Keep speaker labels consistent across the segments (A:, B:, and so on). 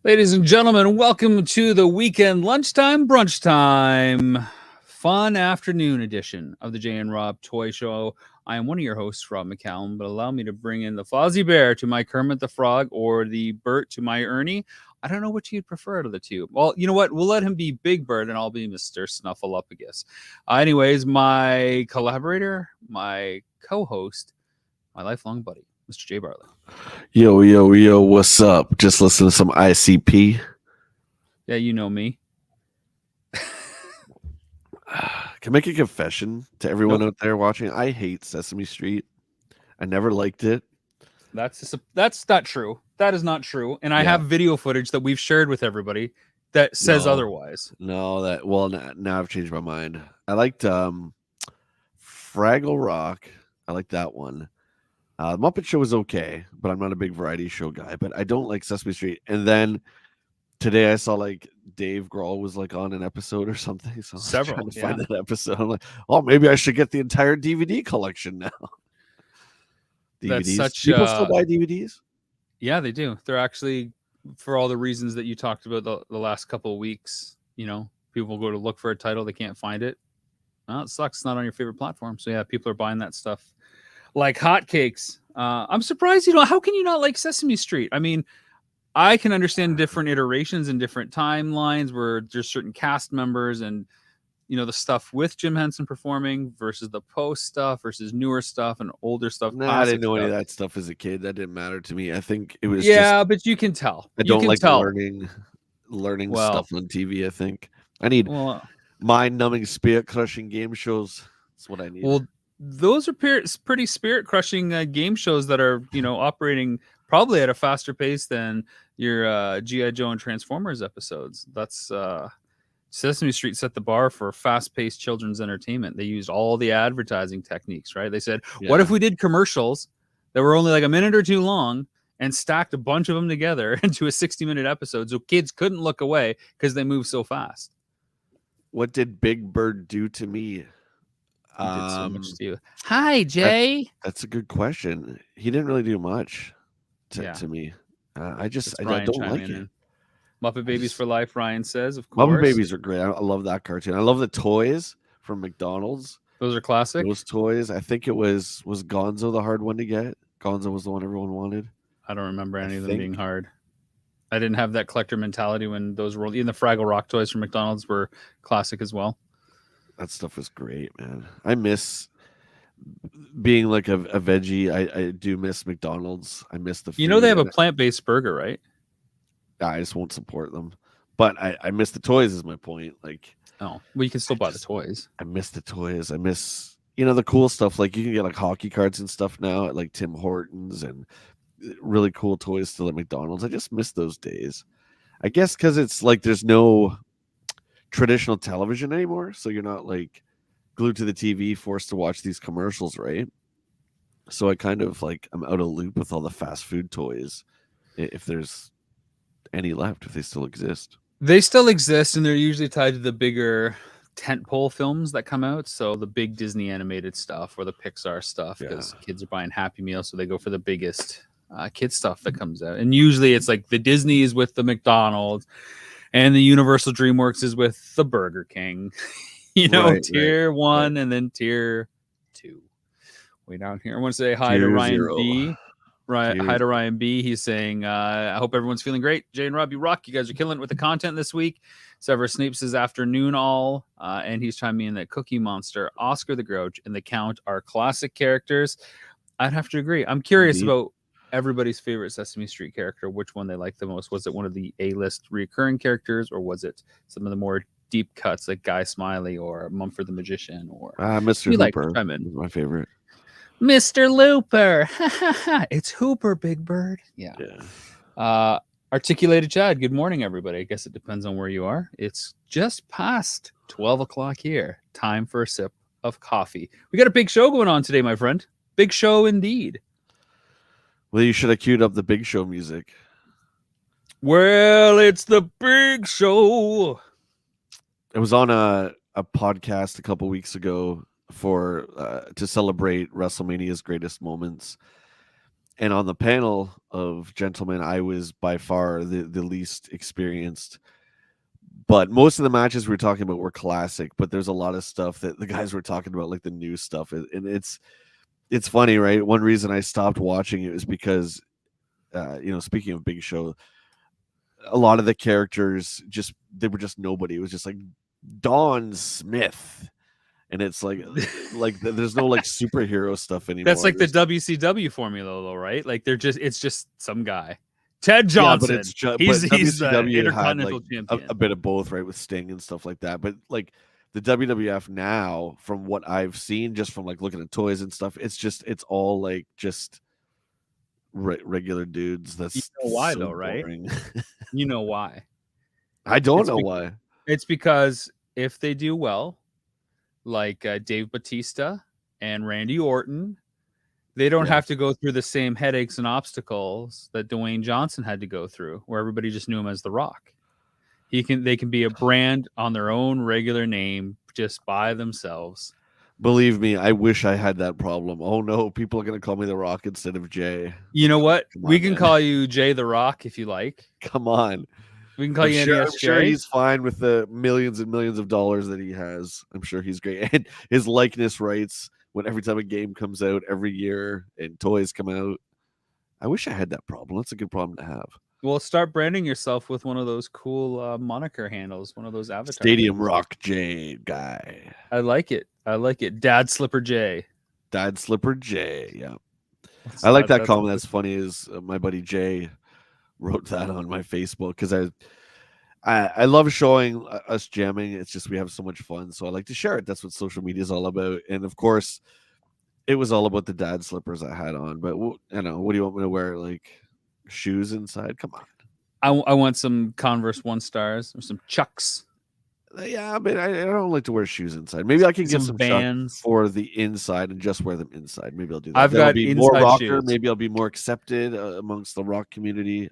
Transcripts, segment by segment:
A: Ladies and gentlemen, welcome to the weekend lunchtime brunch time fun afternoon edition of the Jay and Rob Toy Show. I am one of your hosts, Rob McCallum, but allow me to bring in the Fozzie Bear to my Kermit the Frog or the Bert to my Ernie. I don't know which you'd prefer out of the two. Well, you know what? We'll let him be Big Bird and I'll be Mr. Snuffleupagus. Anyways, my collaborator, my co-host, my lifelong buddy, Mr. Jay Bartley.
B: Yo, what's up? Just listen to some ICP.
A: Yeah, you know me.
B: Can I make a confession to everyone out there watching? I hate Sesame Street. I never liked it.
A: That's not true. That is not true. And I have video footage that we've shared with everybody that says otherwise.
B: No, now I've changed my mind. I liked Fraggle Rock. I like that one. Muppet Show was okay, but I'm not a big variety show guy. But I don't like Sesame Street. And then today I saw like Dave Grohl was like on an episode or something. So
A: several.
B: I was trying to find that episode. I'm like, oh, maybe I should get the entire DVD collection now. DVDs. People still buy DVDs?
A: Yeah, they do. They're actually, for all the reasons that you talked about the last couple of weeks, you know, people go to look for a title, they can't find it. Well, it sucks. It's not on your favorite platform. So yeah, people are buying that stuff like hotcakes. I'm surprised how can you not like Sesame Street? I mean, I can understand different iterations and different timelines where there's certain cast members and, you know, the stuff with Jim Henson performing versus the post stuff versus newer stuff and older stuff.
B: I didn't know any of that stuff as a kid. That didn't matter to me. I think it was
A: but you can tell.
B: I don't like learning stuff on TV. I think I need mind-numbing, spirit-crushing game shows. That's what I need.
A: Well, those are pretty spirit-crushing game shows that are, you know, operating probably at a faster pace than your G.I. Joe and Transformers episodes. That's Sesame Street set the bar for fast-paced children's entertainment. They used all the advertising techniques, right? They said, what if we did commercials that were only like a minute or two long and stacked a bunch of them together into a 60-minute episode so kids couldn't look away because they move so fast?
B: What did Big Bird do to me?
A: He did so much to you. Hi, Jay.
B: That's a good question. He didn't really do much to me. I don't like it.
A: Muppet Babies for Life, Ryan says, of course.
B: Muppet Babies are great. I love that cartoon. I love the toys from McDonald's.
A: Those are classic.
B: Those toys. I think it was Gonzo the hard one to get. Gonzo was the one everyone wanted.
A: I don't remember any of them being hard. I didn't have that collector mentality when those were. Even the Fraggle Rock toys from McDonald's were classic as well.
B: That stuff was great, man. I miss being like a veggie. I do miss McDonald's. I miss the food.
A: You know they have a plant-based burger, right?
B: I just won't support them. But I miss the toys is my point. Like,
A: well, you can still buy the toys.
B: I miss the toys. I miss, the cool stuff. Like you can get like hockey cards and stuff now at like Tim Hortons and really cool toys still at McDonald's. I just miss those days. I guess because it's like there's no traditional television anymore, so you're not like glued to the TV forced to watch these commercials, right? So I kind of like I'm out of loop with all the fast food toys, if there's any left, if they still exist.
A: They still exist, and they're usually tied to the bigger tentpole films that come out, so the big Disney animated stuff or the Pixar stuff, because kids are buying Happy Meal, so they go for the biggest kid stuff that comes out. And usually it's like the Disney is with the McDonald's and the Universal DreamWorks is with the Burger King. Tier 1 and then tier 2. Way down here. I want to say hi to Ryan 0. B. Hi to Ryan B. He's saying, I hope everyone's feeling great. Jay and Rob, you rock. You guys are killing it with the content this week. Severus Snape's is afternoon all. And he's chiming in that Cookie Monster, Oscar the Grouch, and the Count are classic characters. I'd have to agree. I'm curious about everybody's favorite Sesame Street character, which one they like the most. Was it one of the A-list recurring characters, or was it some of the more deep cuts like Guy Smiley or Mumford the Magician? Or
B: Mr. Hooper is my favorite.
A: Mr. Looper. It's Hooper, Big Bird. Yeah. Articulated Chad, good morning, everybody. I guess it depends on where you are. It's just past 12 o'clock here. Time for a sip of coffee. We got a big show going on today, my friend. Big show indeed.
B: Well, you should have queued up the Big Show music.
A: Well, it's the Big Show.
B: It was on a podcast a couple weeks ago to celebrate WrestleMania's greatest moments. And on the panel of gentlemen, I was by far the least experienced. But most of the matches we were talking about were classic, but there's a lot of stuff that the guys were talking about, like the new stuff. And it's funny, right? One reason I stopped watching it was because, speaking of Big Show, a lot of the characters they were just nobody. It was just like Don Smith. And it's like there's no like superhero stuff anymore.
A: That's like the WCW formula, though, right? Like it's just some guy, Ted Johnson.
B: Yeah, but
A: he's
B: WCW
A: the Intercontinental
B: had
A: champion.
B: a bit of both, right, with Sting and stuff like that. But like the WWF now, from what I've seen, just from like looking at toys and stuff, it's all like just regular dudes. That's
A: you know why
B: so
A: though, right? You know why?
B: I don't know why.
A: It's because if they do well, like Dave Bautista and Randy Orton, they don't have to go through the same headaches and obstacles that Dwayne Johnson had to go through, where everybody just knew him as The Rock. They can be a brand on their own regular name just by themselves.
B: Believe me, I wish I had that problem. Oh no, people are going to call me The Rock instead of Jay.
A: You know what? We can call you Jay The Rock if you like.
B: Come on.
A: We can call you NESJ.
B: I'm sure he's fine with the millions and millions of dollars that he has. I'm sure he's great. And his likeness rights, when every time a game comes out every year and toys come out. I wish I had that problem. That's a good problem to have.
A: Well, start branding yourself with one of those cool moniker handles, one of those avatars.
B: Stadium Rock J guy.
A: I like it. Dad Slipper J.
B: Dad Slipper J. Yeah. I like that comment. That's funny. Is my buddy Jay wrote that on my Facebook because I love showing us jamming. It's just we have so much fun, so I like to share it. That's what social media is all about. And of course, it was all about the dad slippers I had on. But what do you want me to wear? Like shoes inside? Come on.
A: I want some Converse 1 stars or some Chucks.
B: Yeah, but I don't like to wear shoes inside. Maybe I can get some Chucks for the inside and just wear them inside. Maybe I'll do that.
A: I've got inside
B: more rocker.
A: Shoes.
B: Maybe I'll be more accepted amongst the rock community.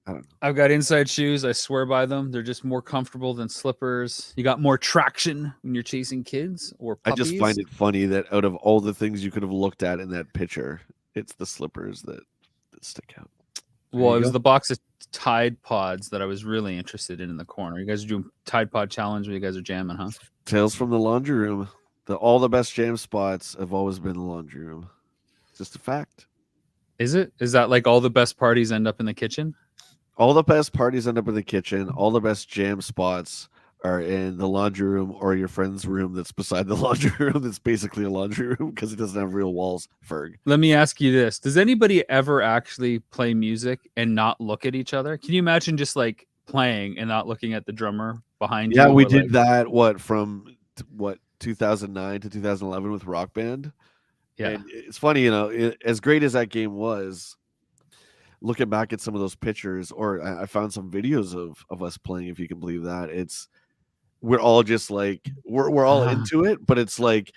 B: I don't know.
A: I've got inside shoes. I swear by them. They're just more comfortable than slippers. You got more traction when you're chasing kids or puppies.
B: I just find it funny that out of all the things you could have looked at in that picture, it's the slippers that stick out.
A: Well, it was the box of Tide Pods that I was really interested in the corner. You guys are doing Tide Pod challenge where you guys are jamming, huh?
B: Tales from the laundry room. All the best jam spots have always been the laundry room. Just a fact.
A: Is it? Is that like all the best parties end up in the kitchen?
B: All the best parties end up in the kitchen. All the best jam spots are in the laundry room or your friend's room that's beside the laundry room that's basically a laundry room because it doesn't have real walls, Ferg.
A: Let me ask you this. Does anybody ever actually play music and not look at each other? Can you imagine just like playing and not looking at the drummer behind you?
B: Yeah, we did that, from 2009 to 2011 with Rock Band.
A: Yeah.
B: And it's funny, as great as that game was, looking back at some of those pictures, or I found some videos of us playing, if you can believe that, we're all just like we're all into it, but it's like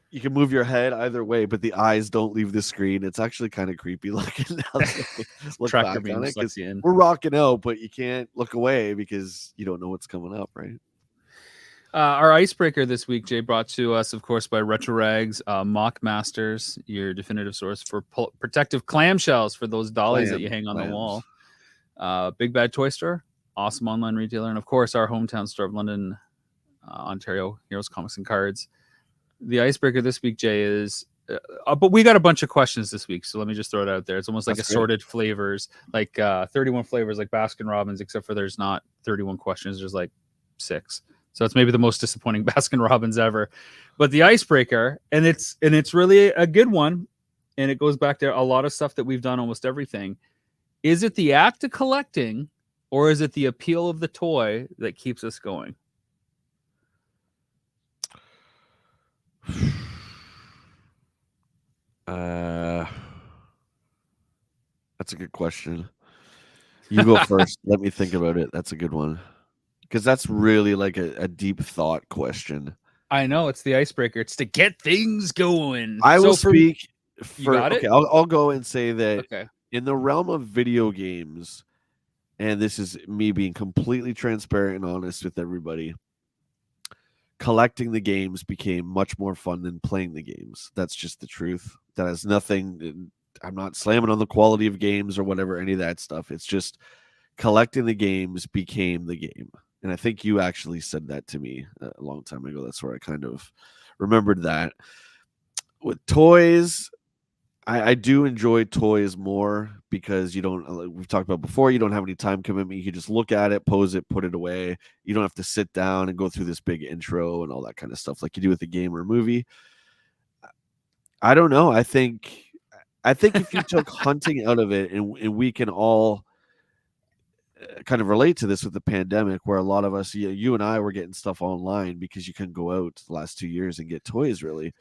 B: you can move your head either way, but the eyes don't leave the screen. It's actually kind of creepy looking now. Look back on it, 'cause we're rocking out, but you can't look away because you don't know what's coming up, right?
A: Our icebreaker this week, Jay, brought to us, of course, by Retro Rags, Mock Masters, your definitive source for protective clamshells for those dollies that you hang on the wall. Big Bad Toy Store, awesome online retailer, and of course, our hometown store of London, Ontario, Heroes, Comics, and Cards. The icebreaker this week, Jay, is... but we got a bunch of questions this week, so let me just throw it out there. It's almost like assorted flavors, like 31 flavors, like Baskin Robbins, except for there's not 31 questions. There's like 6. So it's maybe the most disappointing Baskin Robbins ever. But the icebreaker, and it's really a good one, and it goes back to a lot of stuff that we've done, almost everything. Is it the act of collecting, or is it the appeal of the toy that keeps us going?
B: That's a good question. You go first. Let me think about it. That's a good one. Because that's really like a deep thought question.
A: I know, it's the icebreaker. It's to get things going.
B: I will speak
A: for...
B: Okay, I'll go and say that in the realm of video games, and this is me being completely transparent and honest with everybody, collecting the games became much more fun than playing the games. That's just the truth. That has nothing I'm not slamming on the quality of games or whatever, any of that stuff. It's just collecting the games became the game. And I think you actually said that to me a long time ago. That's where I kind of remembered that. With toys, I do enjoy toys more because you don't, like we've talked about before, you don't have any time commitment. You can just look at it, pose it, put it away. You don't have to sit down and go through this big intro and all that kind of stuff like you do with a game or a movie. I don't know. I think if you took hunting out of it, and we can all kind of relate to this with the pandemic, where a lot of us, you and I, were getting stuff online because you couldn't go out the last 2 years and get toys. Really,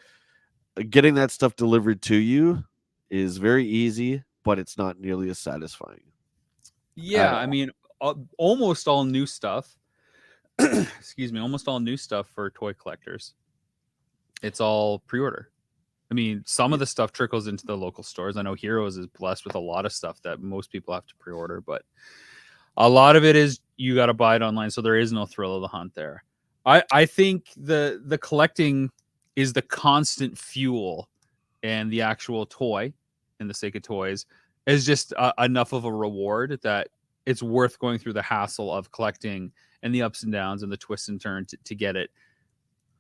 B: getting that stuff delivered to you is very easy, but it's not nearly as satisfying.
A: Yeah, I mean, almost all new stuff. Excuse me, almost all new stuff for toy collectors. It's all pre-order. I mean, some of the stuff trickles into the local stores. I know Heroes is blessed with a lot of stuff that most people have to pre-order, but a lot of it is you got to buy it online, so there is no thrill of the hunt there. I think the collecting is the constant fuel, and the actual toy, in the sake of toys, is just enough of a reward that it's worth going through the hassle of collecting and the ups and downs and the twists and turns to get it.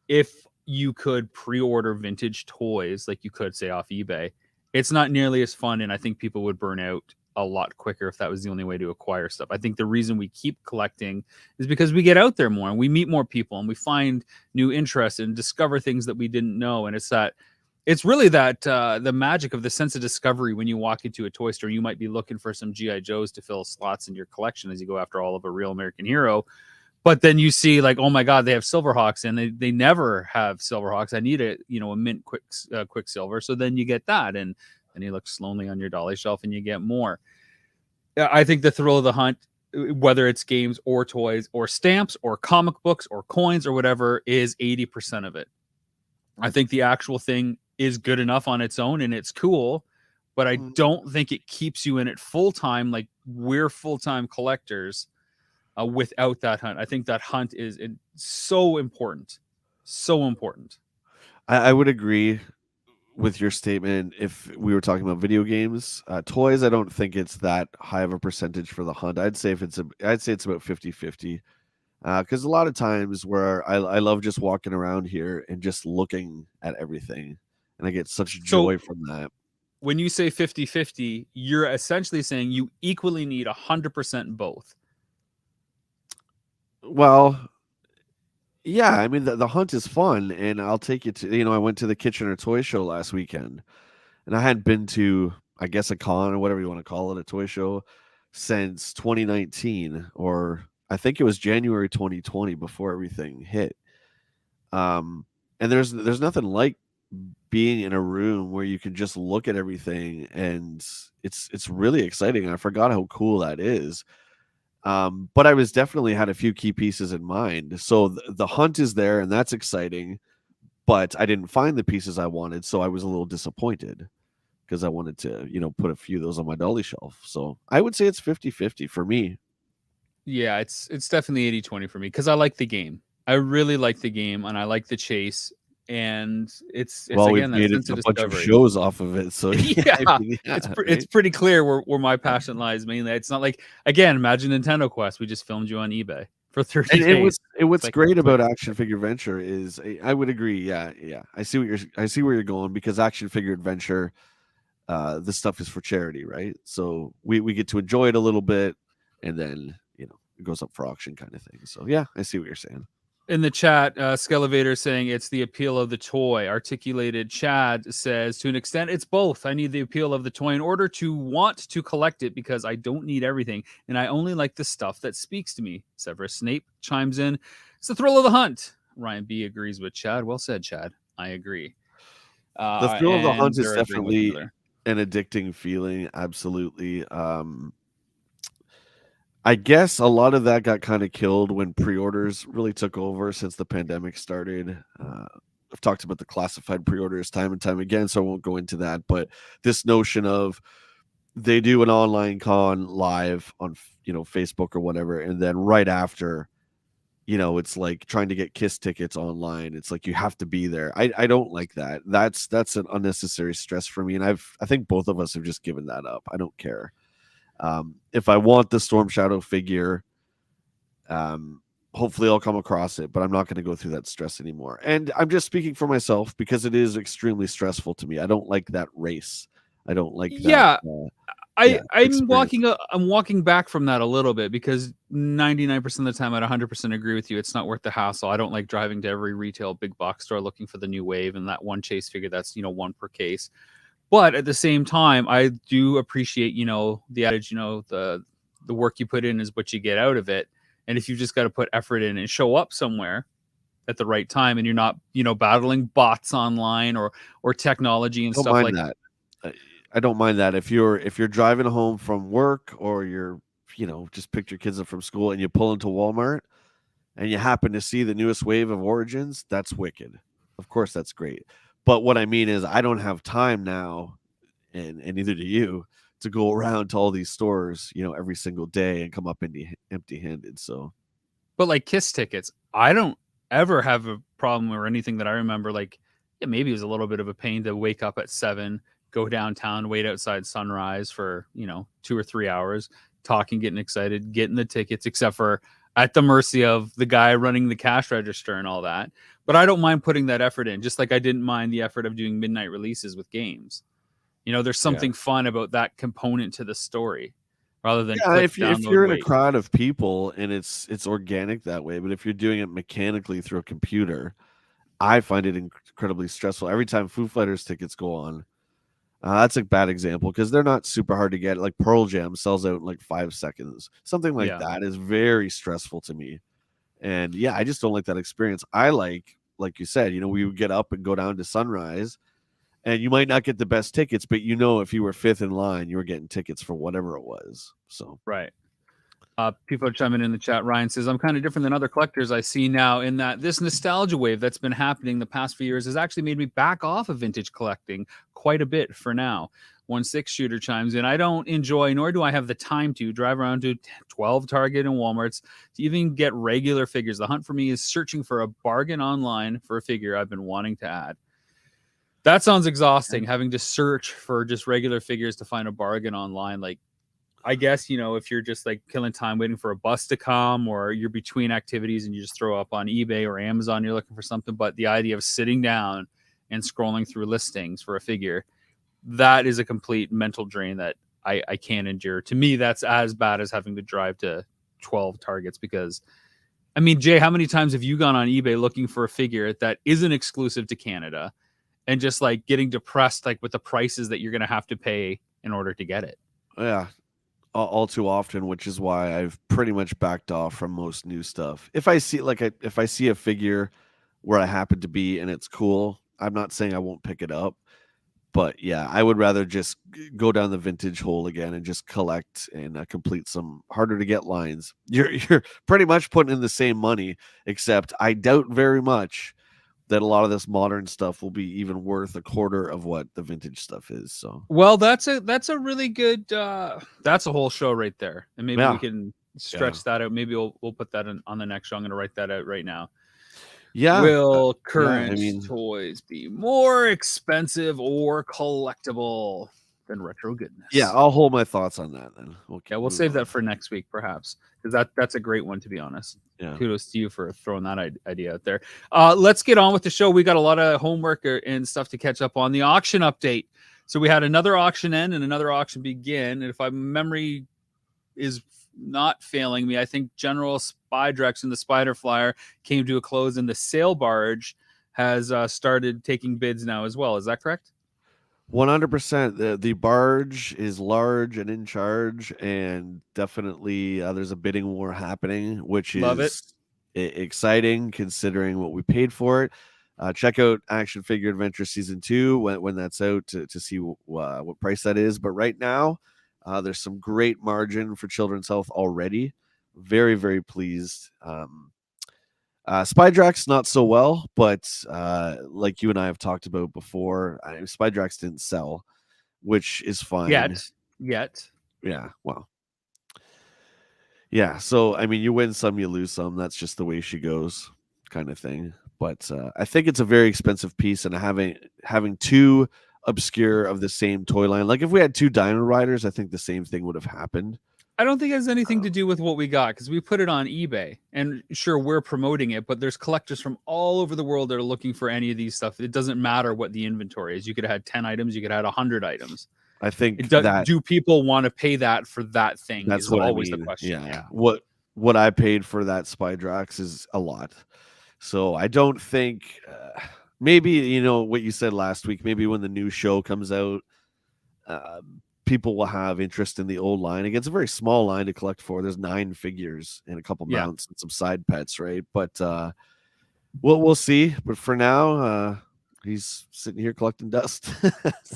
A: If you could pre-order vintage toys like you could, say, off eBay, it's not nearly as fun, and I think people would burn out a lot quicker if that was the only way to acquire stuff. I think the reason we keep collecting is because we get out there more and we meet more people and we find new interests and discover things that we didn't know. And it's really that the magic of the sense of discovery when you walk into a toy store. You might be looking for some GI Joes to fill slots in your collection as you go after all of a real American hero, but then you see, like, oh my God, they have Silverhawks, and they never have Silverhawks. I need a mint Quicksilver. So then you get that, and you look slowly on your dolly shelf and you get more. I think the thrill of the hunt, whether it's games or toys or stamps or comic books or coins or whatever, is 80% of it. I think the actual thing is good enough on its own and it's cool, but I don't think it keeps you in it full time like we're full-time collectors without that hunt. I think that hunt is so important. So important.
B: I would agree with your statement if we were talking about video games. Toys, I don't think it's that high of a percentage for the hunt. I'd say it's about 50-50. Because a lot of times where I love just walking around here and just looking at everything, and I get such joy from that.
A: When you say 50-50, you're essentially saying you equally need 100% both.
B: Well, yeah, I mean, the hunt is fun, and I'll take you to, I went to the Kitchener Toy Show last weekend, and I hadn't been to, I guess, a con or whatever you want to call it, a toy show, since 2019, or I think it was January 2020 before everything hit. And there's nothing like being in a room where you can just look at everything, and it's really exciting. I forgot how cool that is. But I was definitely had a few key pieces in mind. So the hunt is there, and that's exciting. But I didn't find the pieces I wanted, so I was a little disappointed because I wanted to, put a few of those on my dolly shelf. So I would say it's 50-50 for me.
A: Yeah, it's definitely 80-20 for me because I like the game. I really like the game, and I like the chase. And it's
B: we've made a bunch of shows off of it, so
A: it's pretty clear where my passion lies mainly. It's not like, again, imagine Nintendo Quest. We just filmed you on eBay for 30 days.
B: What's great about Action Figure Adventure is I would agree. Yeah. I see where you're going, because Action Figure Adventure, this stuff is for charity, right? So we get to enjoy it a little bit, and then it goes up for auction kind of thing. So yeah, I see what you're saying.
A: In the chat, Skelevator saying it's the appeal of the toy. Articulated Chad says, to an extent, it's both. I need the appeal of the toy in order to want to collect it because I don't need everything, and I only like the stuff that speaks to me. Severus Snape chimes in, it's the thrill of the hunt. Ryan B agrees with Chad. Well said, Chad. I agree.
B: The thrill of the hunt is definitely an addicting feeling. Absolutely. I guess a lot of that got kind of killed when pre-orders really took over since the pandemic started. I've talked about the classified pre-orders time and time again, so I won't go into that. But this notion of they do an online con live on Facebook or whatever, and then right after it's like trying to get Kiss tickets online. It's like you have to be there. I don't like that. That's an unnecessary stress for me, and I think both of us have just given that up. I don't care. If I want the Storm Shadow figure, hopefully I'll come across it, but I'm not going to go through that stress anymore. And I'm just speaking for myself because it is extremely stressful to me. I don't like that race. I don't like that.
A: Yeah,
B: Yeah,
A: I'm
B: experience.
A: walking back from that a little bit because 99% of the time I'd 100% agree with you. It's not worth the hassle. I don't like driving to every retail big box store looking for the new wave and that one chase figure that's, one per case. But at the same time, I do appreciate, the adage, the work you put in is what you get out of it. And if you've just got to put effort in and show up somewhere at the right time and you're not, battling bots online or technology and
B: Don't
A: stuff
B: mind
A: like
B: that. I don't mind that if you're driving home from work or you're just pick your kids up from school and you pull into Walmart and you happen to see the newest wave of Origins. That's wicked. Of course, that's great. But what I mean is, I don't have time now, and neither do you, to go around to all these stores, every single day and come up empty-handed. So,
A: but like Kiss tickets, I don't ever have a problem or anything that I remember. Like, yeah, maybe it was a little bit of a pain to wake up at 7, go downtown, wait outside Sunrise for 2 or 3 hours, talking, getting excited, getting the tickets, except for at the mercy of the guy running the cash register and all that. But I don't mind putting that effort in, just like I didn't mind the effort of doing midnight releases with games. There's something fun about that component to the story rather than
B: yeah,
A: click,
B: if
A: download,
B: you're in a
A: wait.
B: crowd of people and it's organic that way, but if you're doing it mechanically through a computer, I find it incredibly stressful. Every time Foo Fighters tickets go on, that's a bad example because they're not super hard to get. Like Pearl Jam sells out in like 5 seconds. Something like
A: Yeah.
B: that is very stressful to me. And yeah, I just don't like that experience. I like you said, we would get up and go down to Sunrise, and you might not get the best tickets, but if you were fifth in line, you were getting tickets for whatever it was. So
A: Right. People are chiming in the chat. Ryan says, I'm kind of different than other collectors I see now in that this nostalgia wave that's been happening the past few years has actually made me back off of vintage collecting quite a bit for now. 1/6 shooter chimes in. I don't enjoy, nor do I have the time to drive around to 12 Target and Walmarts to even get regular figures. The hunt for me is searching for a bargain online for a figure I've been wanting to add. That sounds exhausting, having to search for just regular figures to find a bargain online. Like, I guess, if you're just like killing time waiting for a bus to come or you're between activities and you just throw up on eBay or Amazon, you're looking for something. But the idea of sitting down and scrolling through listings for a figure, that is a complete mental drain that I can't endure. To me, that's as bad as having to drive to 12 Targets because, I mean, Jay, how many times have you gone on eBay looking for a figure that isn't exclusive to Canada and just like getting depressed like with the prices that you're going to have to pay in order to get it?
B: yeah, all too often, which is why I've pretty much backed off from most new stuff. If I see if I see a figure where I happen to be and it's cool, I'm not saying I won't pick it up, but yeah, I would rather just go down the vintage hole again and just collect and complete some harder to get lines. You're pretty much putting in the same money, except I doubt very much that a lot of this modern stuff will be even worth a quarter of what the vintage stuff is. So,
A: Well, that's a really good that's a whole show right there. And maybe we
B: yeah,
A: can stretch that out. Maybe we'll put that on the next show. I'm going to write that out right now.
B: yeah,
A: Will
B: yeah. I
A: current
B: mean,
A: toys be more expensive or collectible than retro goodness?
B: yeah, I'll hold my thoughts on that then. We'll keep
A: We'll save
B: moving
A: that for next week, perhaps, because that's a great one, to be honest.
B: Yeah.
A: Kudos to you for throwing that idea out there. Let's get on with the show. We got a lot of homework and stuff to catch up on. The auction update. So we had another auction end and another auction begin. And if my memory is not failing me, I think General Spydrex and the Spider Flyer came to a close, and the sail barge has started taking bids now as well. Is that correct?
B: 100%. The barge is large and in charge, and definitely there's a bidding war happening, which
A: Love it.
B: is exciting considering what we paid for it. Check out Action Figure Adventure Season 2 when that's out to see what price that is. But right now, there's some great margin for Children's Health already. Very, very pleased. Spydrax not so well, but like you and I have talked about before, Spydrax didn't sell, which is fine.
A: Yet.
B: Yeah, well, Yeah, so I mean, you win some, you lose some. That's just the way she goes, kind of thing. But I think it's a very expensive piece, and having two obscure of the same toy line. Like if we had two Dino Riders, I think the same thing would have happened.
A: I don't think it has anything to do with what we got because we put it on eBay, and sure, we're promoting it, but there's collectors from all over the world that are looking for any of these stuff. It doesn't matter what the inventory is. You could have had 10 items, you could have had 100 items.
B: I think
A: Do people want to pay that for that thing?
B: That's
A: is
B: what
A: always
B: I mean.
A: the question. Yeah.
B: What I paid for that Spidrax is a lot. So I don't think maybe what you said last week. Maybe when the new show comes out, uh, people will have interest in the old line. Again, it's a very small line to collect for. There's 9 figures and a couple mounts and some side pets, right? But we'll see. But for now, he's sitting here collecting dust.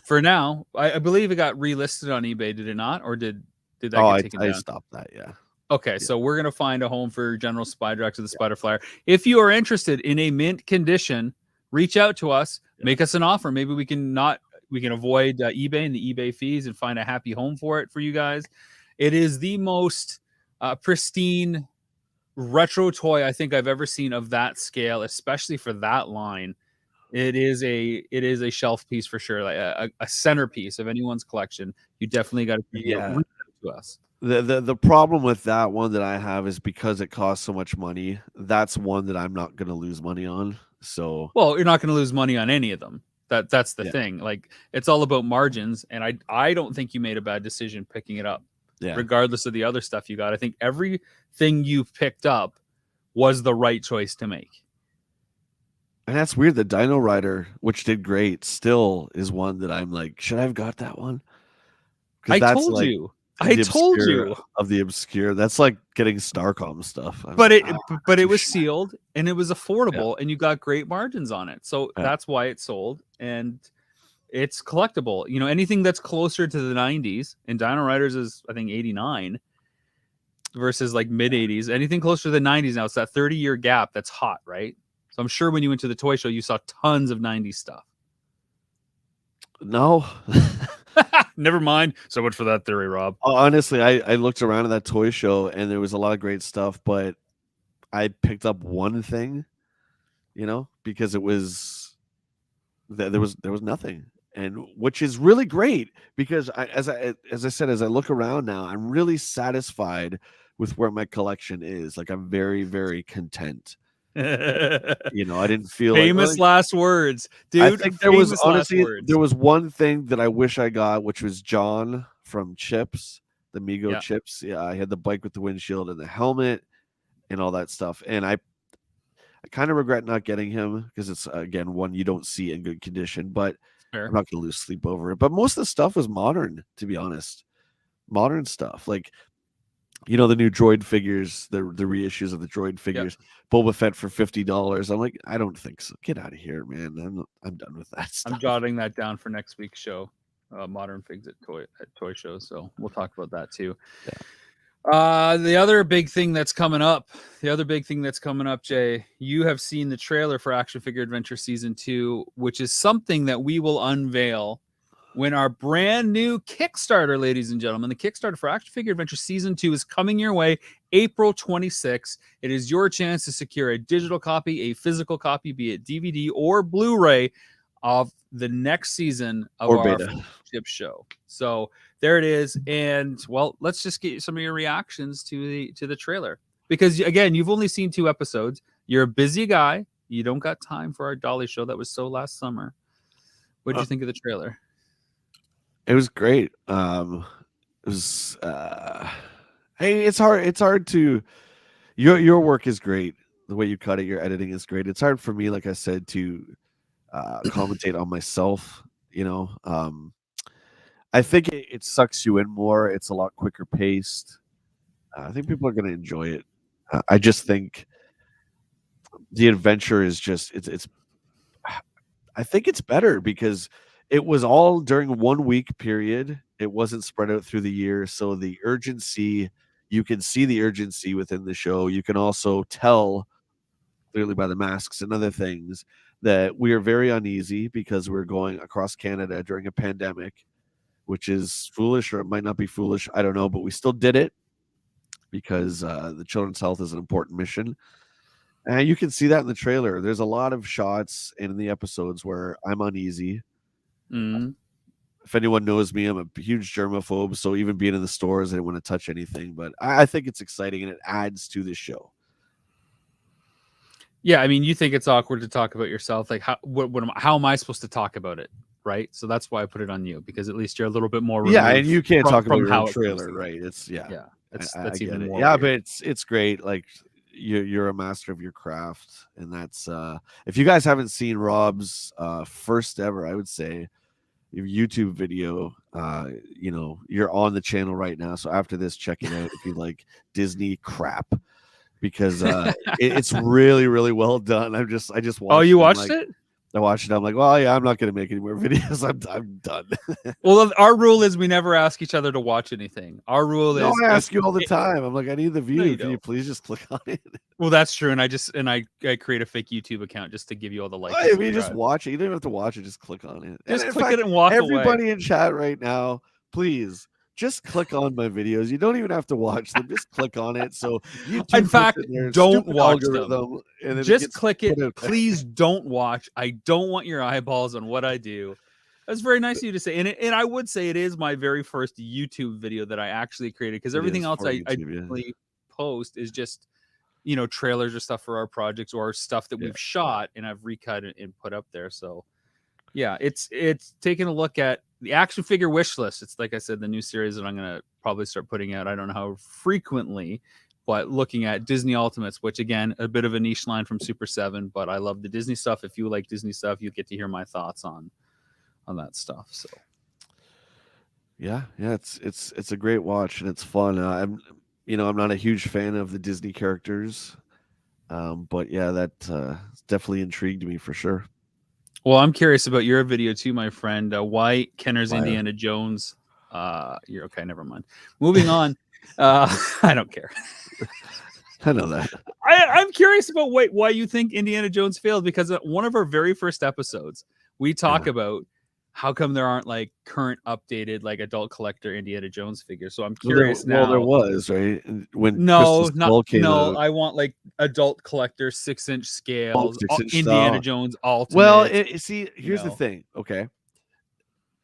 A: For now, I believe it got relisted on eBay. Did it not, or did that get taken down?
B: I stopped that. Yeah.
A: Okay, so we're gonna find a home for General Spidrax of the Spider Flyer. If you are interested in a mint condition, reach out to us. Make us an offer. Maybe we can avoid eBay and the eBay fees and find a happy home for it for you guys. It is the most pristine retro toy I think I've ever seen of that scale, especially for that line. It is a shelf piece for sure, like a centerpiece of anyone's collection. You definitely got to reach out to us.
B: The problem with that one that I have is because it costs so much money. That's one that I'm not going to lose money on. So,
A: well, you're not going to lose money on any of them. That's the thing. Like, it's all about margins, and I don't think you made a bad decision picking it up.
B: Yeah.
A: Regardless of the other stuff you got, I think everything you've picked up was the right choice to make.
B: And that's weird. The Dino Rider, which did great, still is one that I'm like, should I have got that one?
A: I told you.
B: Of the obscure. That's like getting Starcom stuff.
A: But it was sealed and it was affordable, and you got great margins on it. So that's why it sold, and it's collectible. Anything that's closer to the 90s, and Dino Riders is I think 89 versus like mid 80s. Anything closer to the 90s now, it's that 30-year gap that's hot, right? So I'm sure when you went to the toy show, you saw tons of 90s stuff.
B: No.
A: Never mind. So much for that theory, Rob.
B: Honestly, I looked around at that toy show and there was a lot of great stuff, but I picked up one thing, because it was there was nothing, and which is really great because as I said, as I look around now, I'm really satisfied with where my collection is. Like, I'm very, very content. I didn't feel
A: famous last words, dude.
B: I think there was one thing that I wish I got, which was John from Chips, the Mego Chips. Yeah, I had the bike with the windshield and the helmet and all that stuff, and I kind of regret not getting him because it's again one you don't see in good condition. But I'm not gonna lose sleep over it. But most of the stuff was modern, to be honest. Modern stuff, like the new droid figures, the reissues of the droid figures, Boba Fett for $50. I'm like, I don't think so. Get out of here, man. I'm done with that stuff.
A: I'm jotting that down for next week's show, modern figs at toy shows. So we'll talk about that too. The other big thing that's coming up, Jay, you have seen the trailer for Action Figure Adventure Season 2, which is something that we will unveil when our brand new Kickstarter, ladies and gentlemen, the Kickstarter for Action Figure Adventure Season 2 is coming your way April 26th. It is your chance to secure a digital copy, a physical copy, be it DVD or Blu-ray, of the next season of our flagship show. So there it is. And well, let's just get some of your reactions to the trailer, because again, you've only seen 2 episodes. You're a busy guy. You don't got time for our Dolly show that was so last summer. What did you think of the trailer?
B: It was great. It was hey, it's hard to your work is great. The way you cut it, your editing is great. It's hard for me, like I said, to commentate on myself. I think it sucks you in more. It's a lot quicker paced. I think people are going to enjoy it. I just think the adventure is just it's I think it's better because it was all during 1 week period. It wasn't spread out through the year. So the urgency, you can see the urgency within the show. You can also tell clearly by the masks and other things that we are very uneasy because we're going across Canada during a pandemic, which is foolish, or it might not be foolish. I don't know, but we still did it. because the children's health is an important mission. And you can see that in the trailer. There's a lot of shots in the episodes where I'm uneasy.
A: Mm.
B: If anyone knows me, I'm a huge germaphobe, so even being in the stores, I didn't want to touch anything. But I think it's exciting, and it adds to the show.
A: Yeah, I mean, you think it's awkward to talk about yourself. Like, how am I supposed to talk about it, right? So that's why I put it on you, because at least you're a little bit more removed.
B: Yeah, and you can't talk about your own
A: how
B: trailer, right? It's
A: yeah, that's
B: I
A: even
B: get it.
A: more.
B: Yeah,
A: weird.
B: but it's great. Like you're a master of your craft, and that's if you guys haven't seen Rob's first ever, I would say, your YouTube video, you know, you're on the channel right now. So after this, check it out if you like Disney crap, because it's really, really well done. I just watched.
A: Oh, you watched it?
B: I watched it. I'm like, well, yeah, I'm not going to make any more videos. I'm done.
A: Well, our rule is we never ask each other to watch anything. Our rule
B: No,
A: is
B: I ask you all the time. I'm like, I need the view.
A: No,
B: Can you please just click on it?
A: Well, that's true. And I create a fake YouTube account just to give you all the likes.
B: Oh, if you just watch it, you don't even have to watch it. Just click on it.
A: Just click it and walk away.
B: Everybody in chat right now, please just click on my videos. You don't even have to watch them. Just click on it. So YouTube,
A: in fact, don't watch them.
B: And
A: just click it. Please don't watch. I don't want your eyeballs on what I do. That's very nice of you to say. And I would say it is my very first YouTube video that I actually created, because everything else I post is just, you know, trailers or stuff for our projects or stuff that we've shot and I've recut and put up there. So yeah, it's taking a look at the action figure wish list. It's like I said, the new series that I'm gonna probably start putting out. I don't know how frequently, but looking at Disney Ultimates, which again, a bit of a niche line from Super 7, but I love the Disney stuff. If you like Disney stuff, you get to hear my thoughts on that stuff. So
B: yeah, it's a great watch and it's fun. I'm not a huge fan of the Disney characters, but yeah, that definitely intrigued me for sure.
A: Well, I'm curious about your video too, my friend. Why Kenner's Indiana Jones? You're okay. Never mind. Moving on. I don't care.
B: I know that.
A: I'm curious about why you think Indiana Jones failed, because one of our very first episodes, we talk about how come there aren't like current updated like adult collector Indiana Jones figures. So I'm curious now.
B: Well, there was, right? When
A: I want like adult collector 6-inch scales,
B: 6-inch
A: Indiana
B: style.
A: Jones Ultimate.
B: Well, here's the thing, okay?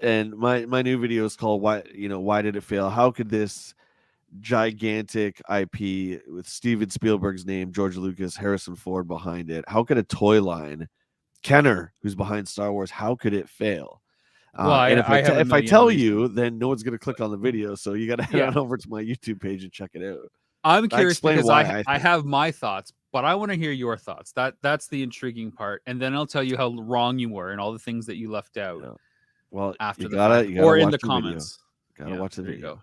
B: And my new video is called why did it fail? How could this gigantic IP with Steven Spielberg's name, George Lucas, Harrison Ford behind it, how could a toy line, Kenner, who's behind Star Wars, how could it fail? And if I tell you, then no one's going to click on the video. So you got to head on over to my YouTube page and check it out.
A: I'm curious because I have my thoughts, but I want to hear your thoughts. That's the intriguing part. And then I'll tell you how wrong you were and all the things that you left out.
B: Yeah. Well,
A: after
B: you gotta
A: or in the comments.
B: Gotta watch the video.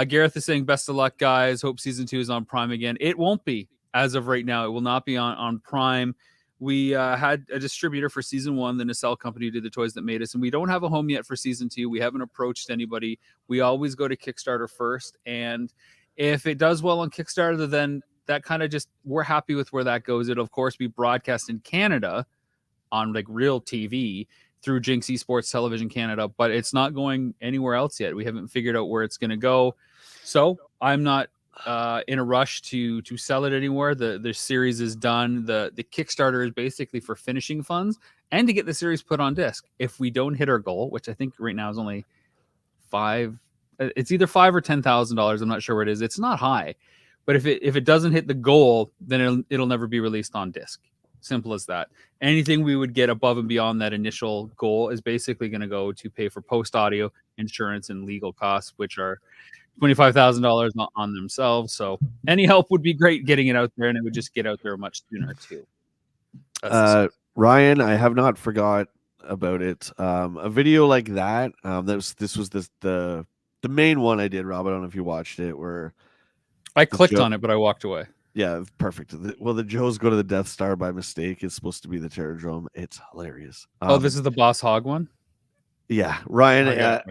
A: Gareth is saying, best of luck, guys. Hope season 2 is on Prime again. It won't be as of right now. It will not be on Prime. We had a distributor for season 1, the Nacelle company who did the toys that made us, and we don't have a home yet for season 2. We haven't approached anybody. We always go to Kickstarter first, and if it does well on Kickstarter, then that kind of just, we're happy with where that goes. It'll of course be broadcast in Canada on like real TV through Jinx Esports Television Canada, but it's not going anywhere else yet. We haven't figured out where it's going to go, so I'm not in a rush to sell it anywhere. The series is done. The Kickstarter is basically for finishing funds and to get the series put on disc. If we don't hit our goal, which I think right now is only it's either $5,000 or $10,000. I'm not sure what it is. It's not high, but if it doesn't hit the goal, then it'll never be released on disc. Simple as that. Anything we would get above and beyond that initial goal is basically going to go to pay for post audio, insurance, and legal costs, which are $25,000 on themselves. So any help would be great getting it out there, and it would just get out there much sooner too.
B: Ryan, I have not forgot about it. A video like that. This was the main one I did, Rob. I don't know if you watched it. Where
A: I clicked on it, but I walked away.
B: Yeah, perfect. The Joes go to the Death Star by mistake. It's supposed to be the Terrordrome. It's hilarious.
A: This is the Boss Hog one.
B: Yeah, Ryan.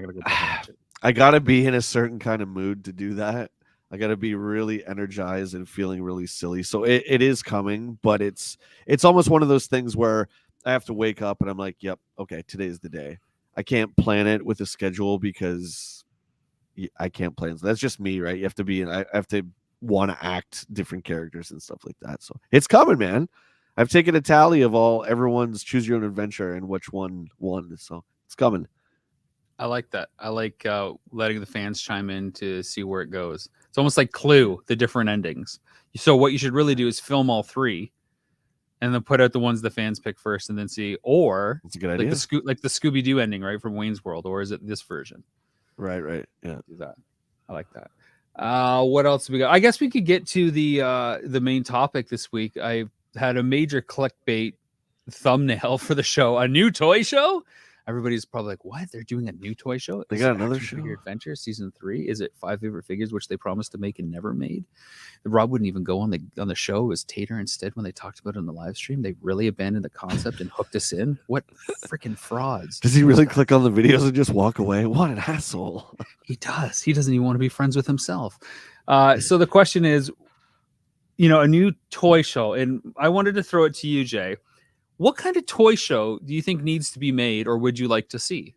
B: I gotta be in a certain kind of mood to do that. I gotta be really energized and feeling really silly. So it is coming, but it's almost one of those things where I have to wake up and I'm like, yep, okay, today's the day. I can't plan it with a schedule because I can't plan. So that's just me, right? You have to be, I have to want to act different characters and stuff like that. So it's coming, man. I've taken a tally of everyone's choose your own adventure and which one won. So it's coming.
A: I like that. I like letting the fans chime in to see where it goes. It's almost like Clue, the different endings. So what you should really do is film all three, and then put out the ones the fans pick first, and then see. Or
B: that's a good idea.
A: Like the Scooby Doo ending, right, from Wayne's World, or is it this version?
B: Right. Yeah,
A: do that. I like that. What else we got? I guess we could get to the main topic this week. I had a major clickbait thumbnail for the show, a new toy show. Everybody's probably like, what? They're doing a new toy show?
B: They got another show?
A: Figure Adventure Season 3? Is it 5 favorite figures, which they promised to make and never made? Rob wouldn't even go on the show. It was Tater instead when they talked about it on the live stream. They really abandoned the concept and hooked us in. What freaking frauds.
B: Does he really click on the videos and just walk away? What an asshole.
A: He does. He doesn't even want to be friends with himself. So the question is, a new toy show. And I wanted to throw it to you, Jay. What kind of toy show do you think needs to be made, or would you like to see?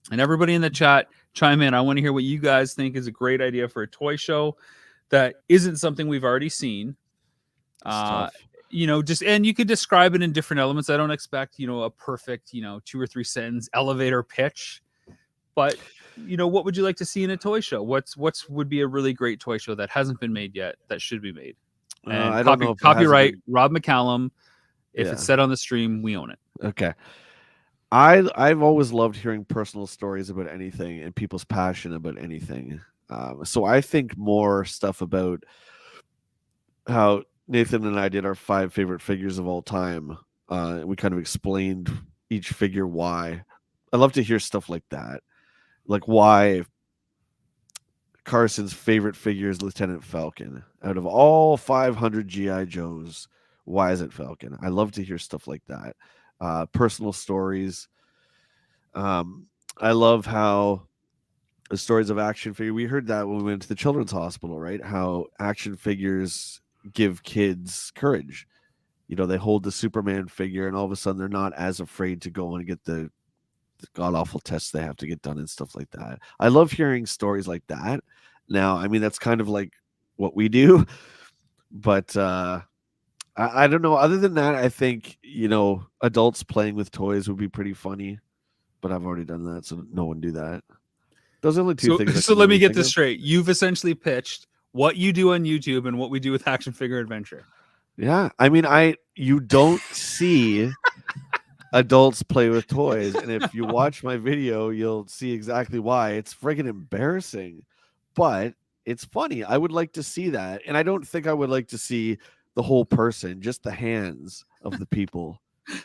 A: And everybody in the chat, chime in. I want to hear what you guys think is a great idea for a toy show that isn't something we've already seen. And you could describe it in different elements. I don't expect, a perfect, 2 or 3 sentence elevator pitch, but what would you like to see in a toy show? What's would be a really great toy show that hasn't been made yet that should be made? And
B: I don't know if
A: copyright Rob McCallum. If it's said on the stream, we own it.
B: Okay. I've always loved hearing personal stories about anything and people's passion about anything. So I think more stuff about how Nathan and I did our 5 favorite figures of all time. We kind of explained each figure why. I love to hear stuff like that. Like why Carson's favorite figure is Lieutenant Falcon. Out of all 500 G.I. Joes, why is it Falcon? I love to hear stuff like that. Personal stories. I love how the stories of action figure. We heard that when we went to the children's hospital, right? How action figures give kids courage. They hold the Superman figure, and all of a sudden they're not as afraid to go and get the god awful tests they have to get done and stuff like that. I love hearing stories like that. Now, I mean, that's kind of like what we do, but I don't know. Other than that, I think, adults playing with toys would be pretty funny, but I've already done that, so no one do that. Those are only two things.
A: So let me get this straight. You've essentially pitched what you do on YouTube and what we do with Action Figure Adventure.
B: Yeah. I mean, you don't see adults play with toys, and if you watch my video, you'll see exactly why. It's friggin' embarrassing, but it's funny. I would like to see that, and I don't think I would like to see the whole person, just the hands of the people.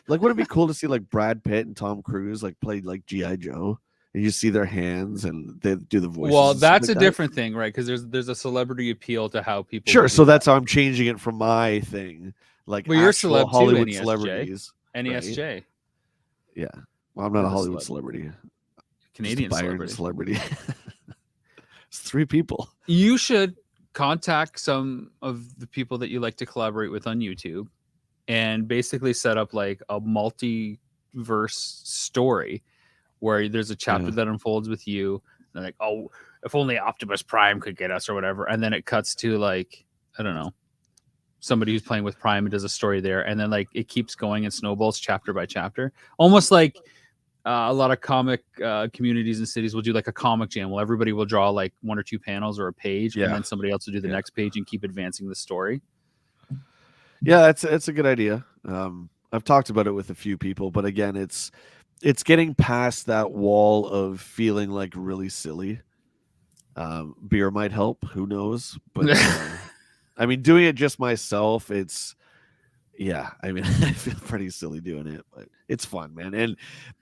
B: Like, would it be cool to see like Brad Pitt and Tom Cruise like play like G.I. Joe, and you see their hands and they do the voices?
A: Well, that's a different thing, right? Because there's a celebrity appeal to how people.
B: Sure, so that's how I'm changing it from my thing. Like,
A: well, you're celeb
B: Hollywood
A: too, NESJ.
B: celebrities.
A: NESJ.
B: Right? Yeah. Well, I'm not a Hollywood celebrity.
A: Canadian celebrity.
B: It's 3 people.
A: You should contact some of the people that you like to collaborate with on YouTube and basically set up like a multiverse story where there's a chapter that unfolds with you. And like, oh, if only Optimus Prime could get us or whatever. And then it cuts to like, I don't know, somebody who's playing with Prime and does a story there. And then like it keeps going and snowballs chapter by chapter. Almost like a lot of comic communities and cities will do like a comic jam. Well, everybody will draw like 1 or 2 panels or a page, and then somebody else will do the next page and keep advancing the story.
B: Yeah, it's a good idea. I've talked about it with a few people, but again, it's getting past that wall of feeling like really silly. Beer might help, who knows? But I mean, doing it just myself, I mean, I feel pretty silly doing it, but it's fun, man. And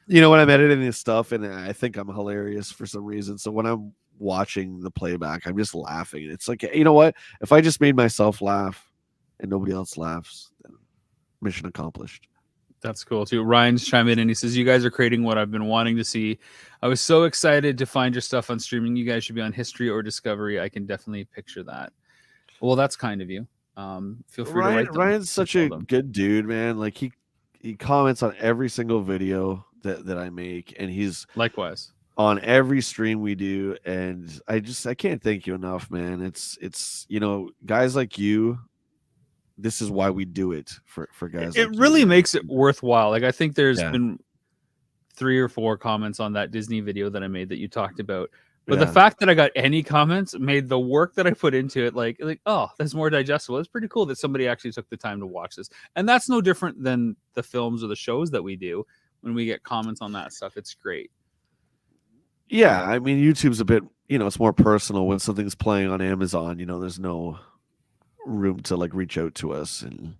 B: when I'm editing this stuff, and I think I'm hilarious for some reason, so when I'm watching the playback, I'm just laughing. It's like, you know what? If I just made myself laugh and nobody else laughs, then mission accomplished.
A: That's cool too. Ryan's chimed in and he says, you guys are creating what I've been wanting to see. I was so excited to find your stuff on streaming. You guys should be on History or Discovery. I can definitely picture that. Well, that's kind of you. Feel free to write them.
B: Ryan's such a good dude, man. Like he comments on every single video that I make, and he's
A: likewise.
B: on every stream we do, and I can't thank you enough, man. It's guys like you. This is why we do it for guys
A: It
B: like you,
A: really
B: man.
A: makes it worthwhile. Like I think there's
B: Yeah,
A: been 3 or 4 comments on that Disney video that I made that you talked about. But the
B: yeah.
A: fact that I got any comments made the work that I put into it like oh, that's more digestible. It's pretty cool that somebody actually took the time to watch this. And that's no different than the films or the shows that we do when we get comments on that stuff. It's great.
B: Yeah, I mean, YouTube's a bit, it's more personal when something's playing on Amazon. There's no room to like reach out to us, and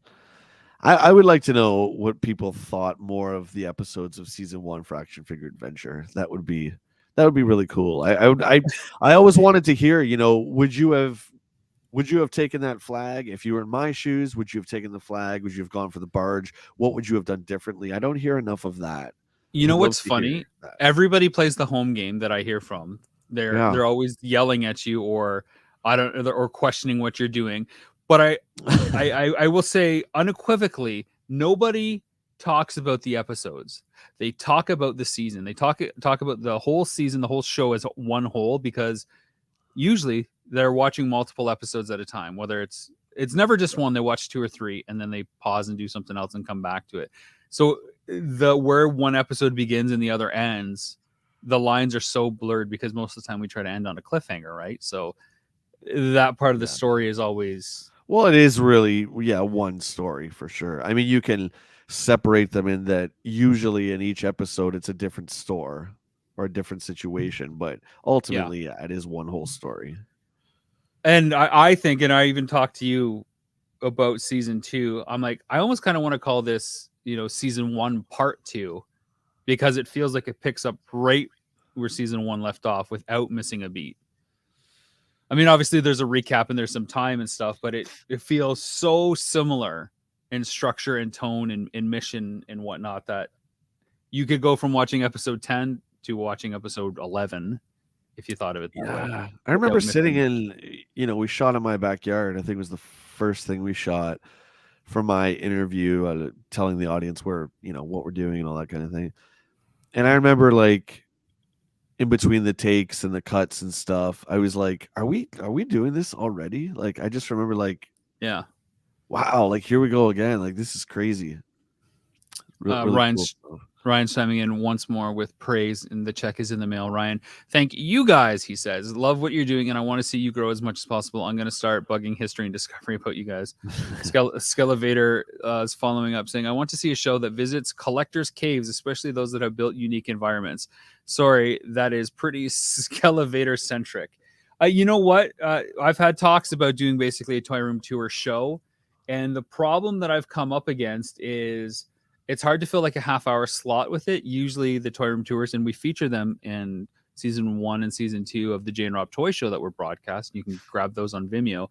B: I would like to know what people thought more of the episodes of season 1 for Action Figure Adventure. That would be really cool. I always wanted to hear, would you have taken that flag if you were in my shoes? Would you have taken the flag? Would you have gone for the barge? What would you have done differently? I don't hear enough of that.
A: You know
B: Would love
A: what's
B: to hear
A: funny?
B: that.
A: Everybody plays the home game that I hear from. They're
B: Yeah.
A: they're always yelling at you or or questioning what you're doing. But I will say unequivocally, nobody talks about the episodes. They talk about the season. They talk about the whole season, the whole show as one whole, because usually they're watching multiple episodes at a time. Whether it's never just one. They watch 2 or 3 and then they pause and do something else and come back to it. So where one episode begins and the other ends, the lines are so blurred because most of the time we try to end on a cliffhanger, right? So that part of the
B: Yeah.
A: story is always
B: Well, it is really, one story for sure. I mean, you can separate them in that usually in each episode it's a different store or a different situation, but ultimately, it is one whole story.
A: And I think, and I even talked to you about season 2. I'm like, I almost kind of want to call this, season 1 part 2, because it feels like it picks up right where season 1 left off without missing a beat. I mean, obviously there's a recap and there's some time and stuff, but it feels so similar in structure and tone and mission and whatnot that you could go from watching episode 10 to watching episode 11 if you thought of it that way.
B: Yeah. I remember sitting we shot in my backyard. I think it was the first thing we shot for my interview, telling the audience where, what we're doing and all that kind of thing. And I remember like in between the takes and the cuts and stuff, I was like, are we doing this already? Like, I just remember like,
A: Yeah.
B: wow, like here we go again. Like, this is crazy. Really cool stuff.
A: Ryan's chiming in once more with praise, and the check is in the mail. Ryan, thank you guys, he says. Love what you're doing, and I want to see you grow as much as possible. I'm going to start bugging History and Discovery about you guys. Skelevator is following up saying, I want to see a show that visits collectors' caves, especially those that have built unique environments. Sorry, that is pretty Skelevator-centric. You know what? I've had talks about doing basically a Toy Room Tour show, and the problem that I've come up against is it's hard to fill like a half-hour slot with it. Usually the Toy Room Tours, and we feature them in season 1 and season 2 of the Jane Rob Toy Show that we're broadcast. You can grab those on Vimeo.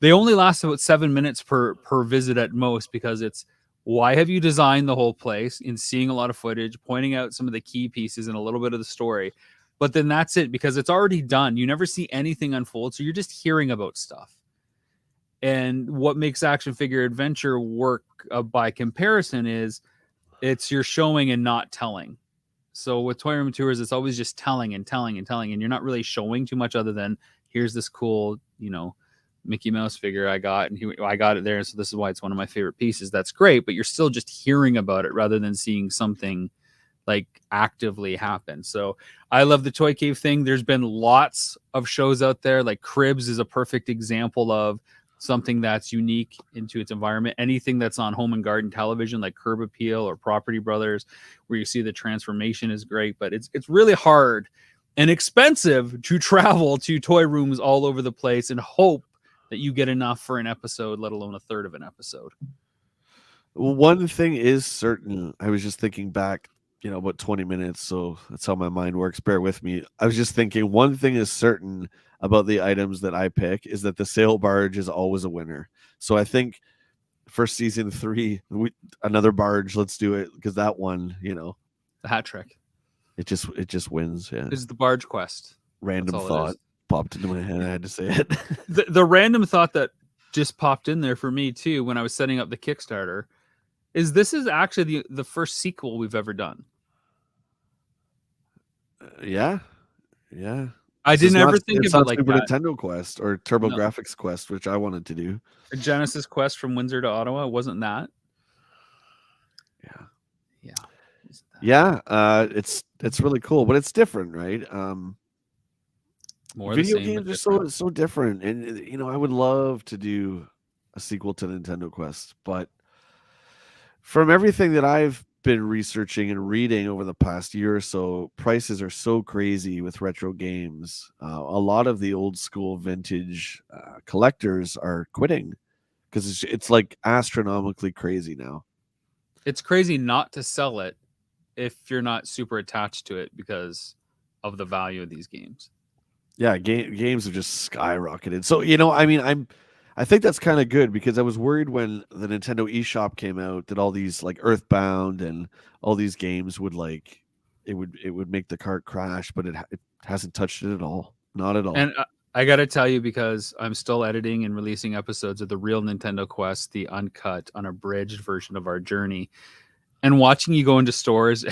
A: They only last about 7 minutes per visit at most, because it's why have you designed the whole place, in seeing a lot of footage, pointing out some of the key pieces and a little bit of the story. But then that's it, because it's already done. You never see anything unfold, so you're just hearing about stuff. And what makes Action Figure Adventure work by comparison is it's you're showing and not telling. So with Toy Room Tours, it's always just telling and telling and telling, and you're not really showing too much other than here's this cool, Mickey Mouse figure I got, and I got it there, and so this is why it's one of my favorite pieces. That's great, but you're still just hearing about it rather than seeing something like actively happen. So I love the Toy Cave thing. There's been lots of shows out there. Like Cribs is a perfect example of something that's unique into its environment. Anything that's on home and garden television, like Curb Appeal or Property Brothers, where you see the transformation, is great. But it's really hard and expensive to travel to toy rooms all over the place and hope that you get enough for an episode, let alone a third of an episode.
B: One thing is certain. I was just thinking back, about 20 minutes, so that's how my mind works. Bear with me. I was just thinking, one thing is certain about the items that I pick is that the sail barge is always a winner. So I think for season 3, another barge, let's do it, because that one,
A: the hat trick.
B: It just wins. Yeah,
A: it's the barge quest.
B: Random thought popped into my head. I had to say it.
A: the random thought that just popped in there for me too when I was setting up the Kickstarter is this is actually the first sequel we've ever done.
B: Yeah, yeah.
A: I didn't ever think
B: It's
A: of it
B: not
A: like
B: Super
A: that.
B: Nintendo Quest or
A: No,
B: TurboGrafx Quest, which I wanted to do.
A: Genesis Quest from Windsor to Ottawa wasn't that.
B: Yeah,
A: Yeah, wasn't that
B: yeah. It's really cool, but it's different, right?
A: more the
B: Video
A: same but
B: games are
A: different?
B: so different, and I would love to do a sequel to Nintendo Quest, but from everything that I've been researching and reading over the past year or so, prices are so crazy with retro games. A lot of the old school vintage collectors are quitting because it's like astronomically crazy now.
A: It's crazy not to sell it if you're not super attached to it because of the value of these games.
B: Yeah, games have just skyrocketed. So I think that's kind of good because I was worried when the Nintendo eShop came out that all these like Earthbound and all these games would it would make the cart crash, but it hasn't touched it at all. Not at all.
A: And I got to tell you, because I'm still editing and releasing episodes of the real Nintendo Quest, the uncut, unabridged version of our journey, and watching you go into stores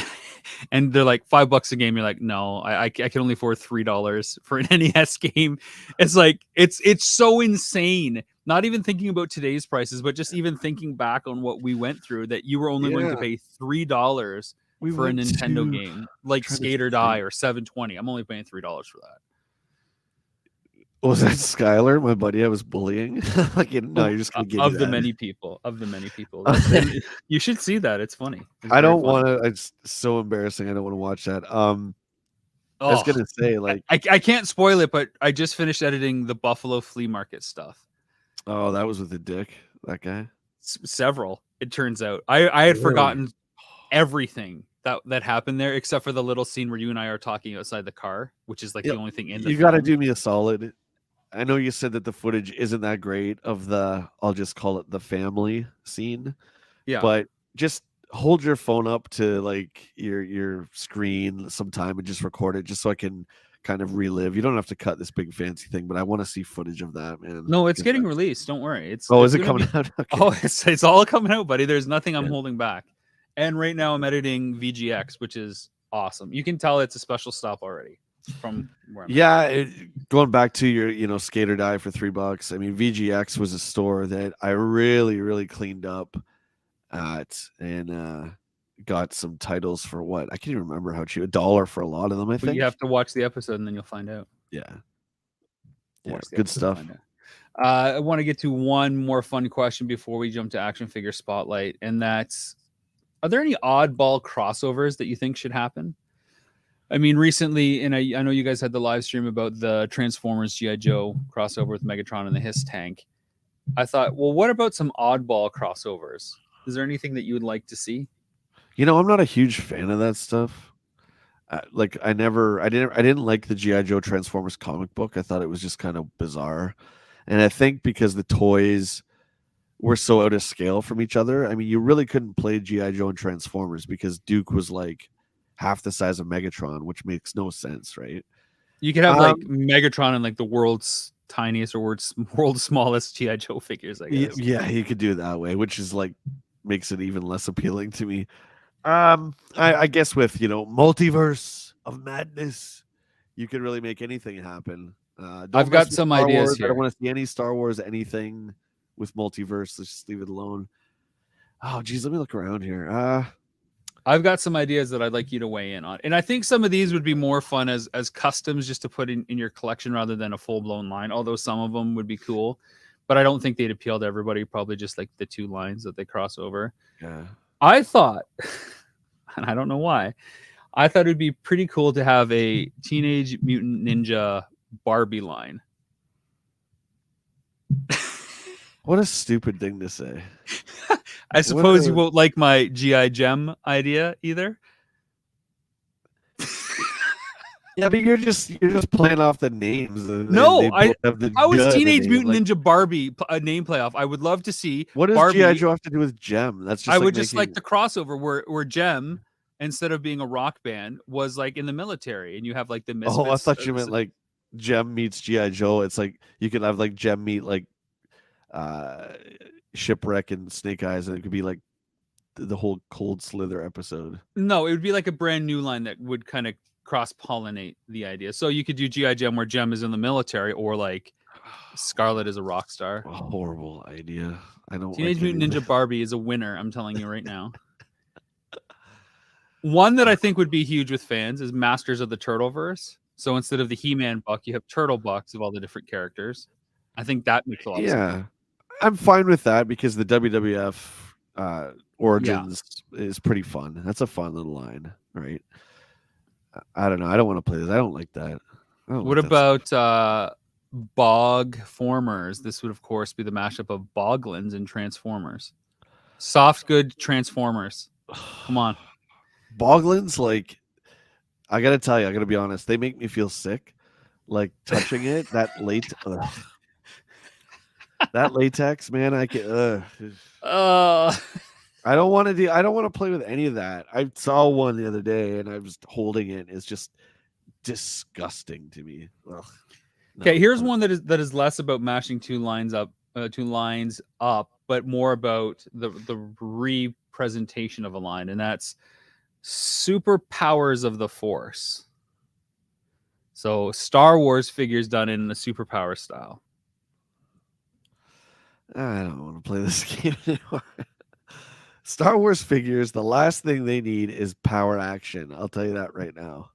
A: and they're like $5 a game. You're like, no, I can only afford $3 for an NES game. It's like, it's so insane. Not even thinking about today's prices, but just even thinking back on what we went through, that you were only willing to
B: Yeah,
A: pay $3
B: we
A: for a
B: went
A: Nintendo
B: to
A: game like
B: trying to
A: Skate or Die
B: think.
A: or 720. I'm only paying $3 for that.
B: Was that Skylar, my buddy I was bullying? Like, no, you're just gonna give me
A: Of the
B: that.
A: many people, that you should see that. It's funny. It's
B: I
A: very
B: don't
A: funny.
B: want to. It's so embarrassing. I don't want to watch that. I was
A: Oh,
B: gonna say like,
A: I can't spoil it, but I just finished editing the Buffalo flea market stuff.
B: oh, that was with the dick, that guy.
A: Several, it turns out. I had
B: Really?
A: forgotten everything that happened there, except for the little scene where you and I are talking outside the car, which is like
B: Yeah,
A: the only thing in the
B: you got to
A: film.
B: do me a solid. I know you said that the footage isn't that great of the, I'll just call it the family scene,
A: Yeah.
B: but just hold your phone up to like your screen sometime and just record it just so I can kind of relive. You don't have to cut this big fancy thing, but I want to see footage of that, man.
A: No, it's
B: Because
A: getting released. Don't worry.
B: oh, is
A: It's
B: it
A: gonna
B: coming
A: be.
B: out? Okay.
A: Oh, it's all coming out, buddy. There's nothing I'm
B: Yeah.
A: holding back. And right now I'm editing VGX, which is awesome. You can tell it's a special stop already from where I'm at.
B: Yeah, going back to your, Skate or Die for $3. I mean, VGX was a store that I really, really cleaned up at, and got some titles for what I can't even remember how cheap, $1 for a lot of them. I
A: But you
B: think.
A: have to watch the episode and then you'll find out.
B: Yeah, yeah,
A: Watch the
B: good
A: episode,
B: stuff.
A: find out. I want to get to one more fun question before we jump to action figure spotlight, and that's: are there any oddball crossovers that you think should happen? I mean, recently, and I know you guys had the live stream about the Transformers GI Joe crossover with Megatron and the Hiss tank. I thought, well, what about some oddball crossovers? Is there anything that you would like to see?
B: I'm not a huge fan of that stuff. Like I didn't like the GI Joe Transformers comic book. I thought it was just kind of bizarre, and I think because the toys were so out of scale from each other. I mean, you really couldn't play GI Joe and Transformers because Duke was like half the size of Megatron, which makes no sense, right?
A: You could have like
B: Um,
A: Megatron and like the world's tiniest or world's smallest GI Joe figures, I guess.
B: yeah, you could do it that way, which is like makes it even less appealing to me. I guess with multiverse of madness, you could really make anything happen.
A: I've
B: Don't mess
A: got
B: with
A: some
B: Star
A: ideas
B: Wars. I don't
A: here.
B: want to see any Star Wars anything with multiverse. Let's just leave it alone. Oh, geez, let me look around here.
A: I've got some ideas that I'd like you to weigh in on. And I think some of these would be more fun as customs just to put in your collection rather than a full-blown line, although some of them would be cool. But I don't think they'd appeal to everybody, probably just like the two lines that they cross over.
B: Yeah.
A: I thought, and I don't know why, I thought it'd be pretty cool to have a Teenage Mutant Ninja Barbie line.
B: What a stupid thing to say.
A: I suppose you won't like my GI Gem idea either.
B: Yeah, but you're just playing off the names. They
A: No,
B: both have the
A: I was
B: J in the
A: Teenage
B: name.
A: Mutant
B: Like,
A: Ninja Barbie name playoff. I would love to see
B: what does
A: Barbie.
B: GI Joe have to do with Gem? That's just
A: I
B: like
A: would just like
B: making.
A: the crossover where Gem, instead of being a rock band, was like in the military, and you have like the Misfits.
B: Oh, I thought you meant like Gem meets GI Joe. It's like you could have like Gem meet like uh Shipwreck and Snake Eyes, and it could be like the whole Cold Slither episode.
A: No, it would be like a brand new line that would kind of cross-pollinate the idea. So you could do G.I. Jem where Jem is in the military, or like Scarlet is a rock star.
B: A horrible idea. I don't
A: Teenage
B: like
A: Mutant Ninja Barbie is a winner, I'm telling you right now. One that I think would be huge with fans is Masters of the Turtleverse. So instead of the He-Man buck, you have Turtle bucks of all the different characters. I think that makes a lot of sense.
B: I'm fine with that because the WWF Origins is pretty fun. That's a fun little line, right? I don't know. I don't want to play this. I don't like that.
A: What about Bog Formers? This would, of course, be the mashup of Boglins and Transformers. Soft, good Transformers. Come on.
B: Boglins, like, I gotta tell you, I gotta be honest, they make me feel sick. Like touching it, that latex, man, I can. I don't want to do. I don't want to play with any of that. I saw one the other day, and I was holding it. It's just disgusting to me. Ugh. No.
A: Okay, here's one that is less about mashing two lines up, but more about the representation of a line, and that's superpowers of the Force. So Star Wars figures done in the superpower style.
B: I don't want to play this game anymore. Star Wars figures, the last thing they need is power action. I'll tell you that right now.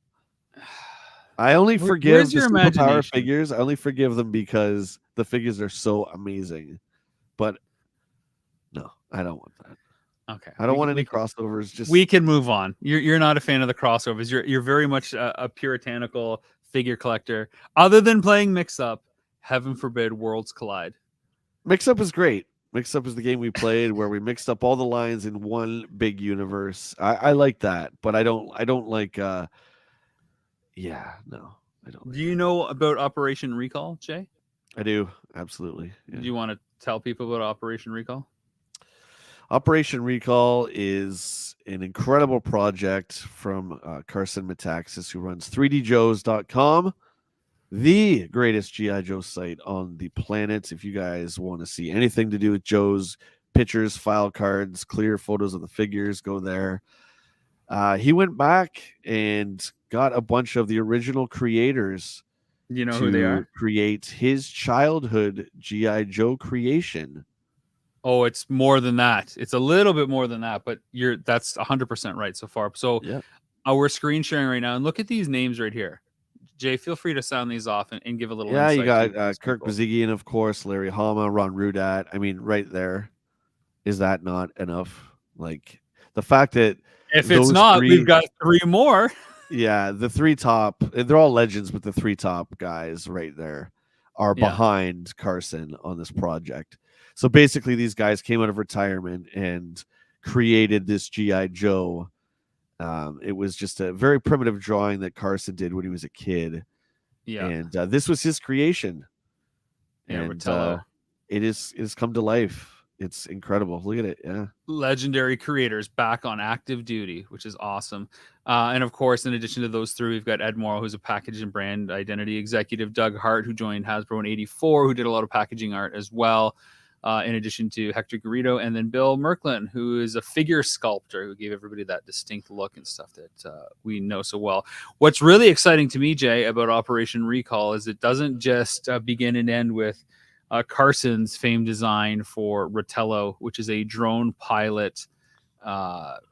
B: I only forgive the superpower figures. I only forgive them because the figures are so amazing. But no, I don't want that.
A: Okay,
B: I don't want any crossovers. Just
A: we can move on. You're not a fan of the crossovers. You're very much a puritanical figure collector. Other than playing Mix Up, heaven forbid worlds collide.
B: Mix Up is great. Mix Up is the game we played where we mixed up all the lines in one big universe. I like that, but I don't like. No, I don't.
A: Do you know about Operation Recall, Jay?
B: I do, absolutely.
A: Yeah. Do you want to tell people about Operation Recall?
B: Operation Recall is an incredible project from Carson Metaxas, who runs 3djoes.com, the greatest G.I. Joe site on the planet. If you guys want to see anything to do with Joe's pictures, file cards, clear photos of the figures, go there. He went back and got a bunch of the original creators.
A: You know who they are?
B: Create his childhood G.I. Joe creation.
A: Oh, it's more than that. It's a little bit more than that, but that's 100% right so far. So we're screen sharing right now, and look at these names right here. Jay, feel free to sound these off and give a little insight.
B: You got Kirk Bazigian, of course, Larry Hama, Ron Rudat. I mean, right there. Is that not enough? Like, the fact that
A: if it's not, we've got three more.
B: Yeah, the three top, they're all legends, but the three top guys right there are behind Carson on this project. So basically, these guys came out of retirement and created this G.I. Joe. It was just a very primitive drawing that Carson did when he was a kid. Yeah. And this was his creation.
A: Yeah, and
B: it is come to life. It's incredible. Look at it. Yeah.
A: Legendary creators back on active duty, which is awesome. And of course, in addition to those three, we've got Ed Morrow, who's a package and brand identity executive, Doug Hart, who joined Hasbro in '84, who did a lot of packaging art as well. In addition to Hector Garrido, and then Bill Merklin, who is a figure sculptor who gave everybody that distinct look and stuff that we know so well. What's really exciting to me, Jay, about Operation Recall is it doesn't just begin and end with Carson's famed design for Rotello, which is a drone pilot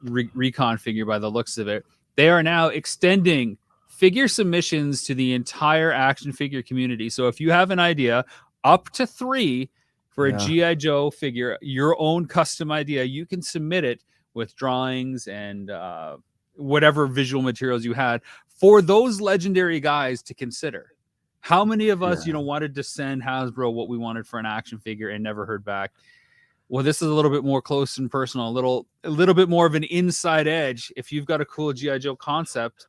A: recon figure by the looks of it. They are now extending figure submissions to the entire action figure community. So if you have an idea, up to 3 for a G.I. Joe figure, your own custom idea, you can submit it with drawings and whatever visual materials you had for those legendary guys to consider. How many of us, wanted to send Hasbro what we wanted for an action figure and never heard back? Well, this is a little bit more close and personal, a little bit more of an inside edge. If you've got a cool G.I. Joe concept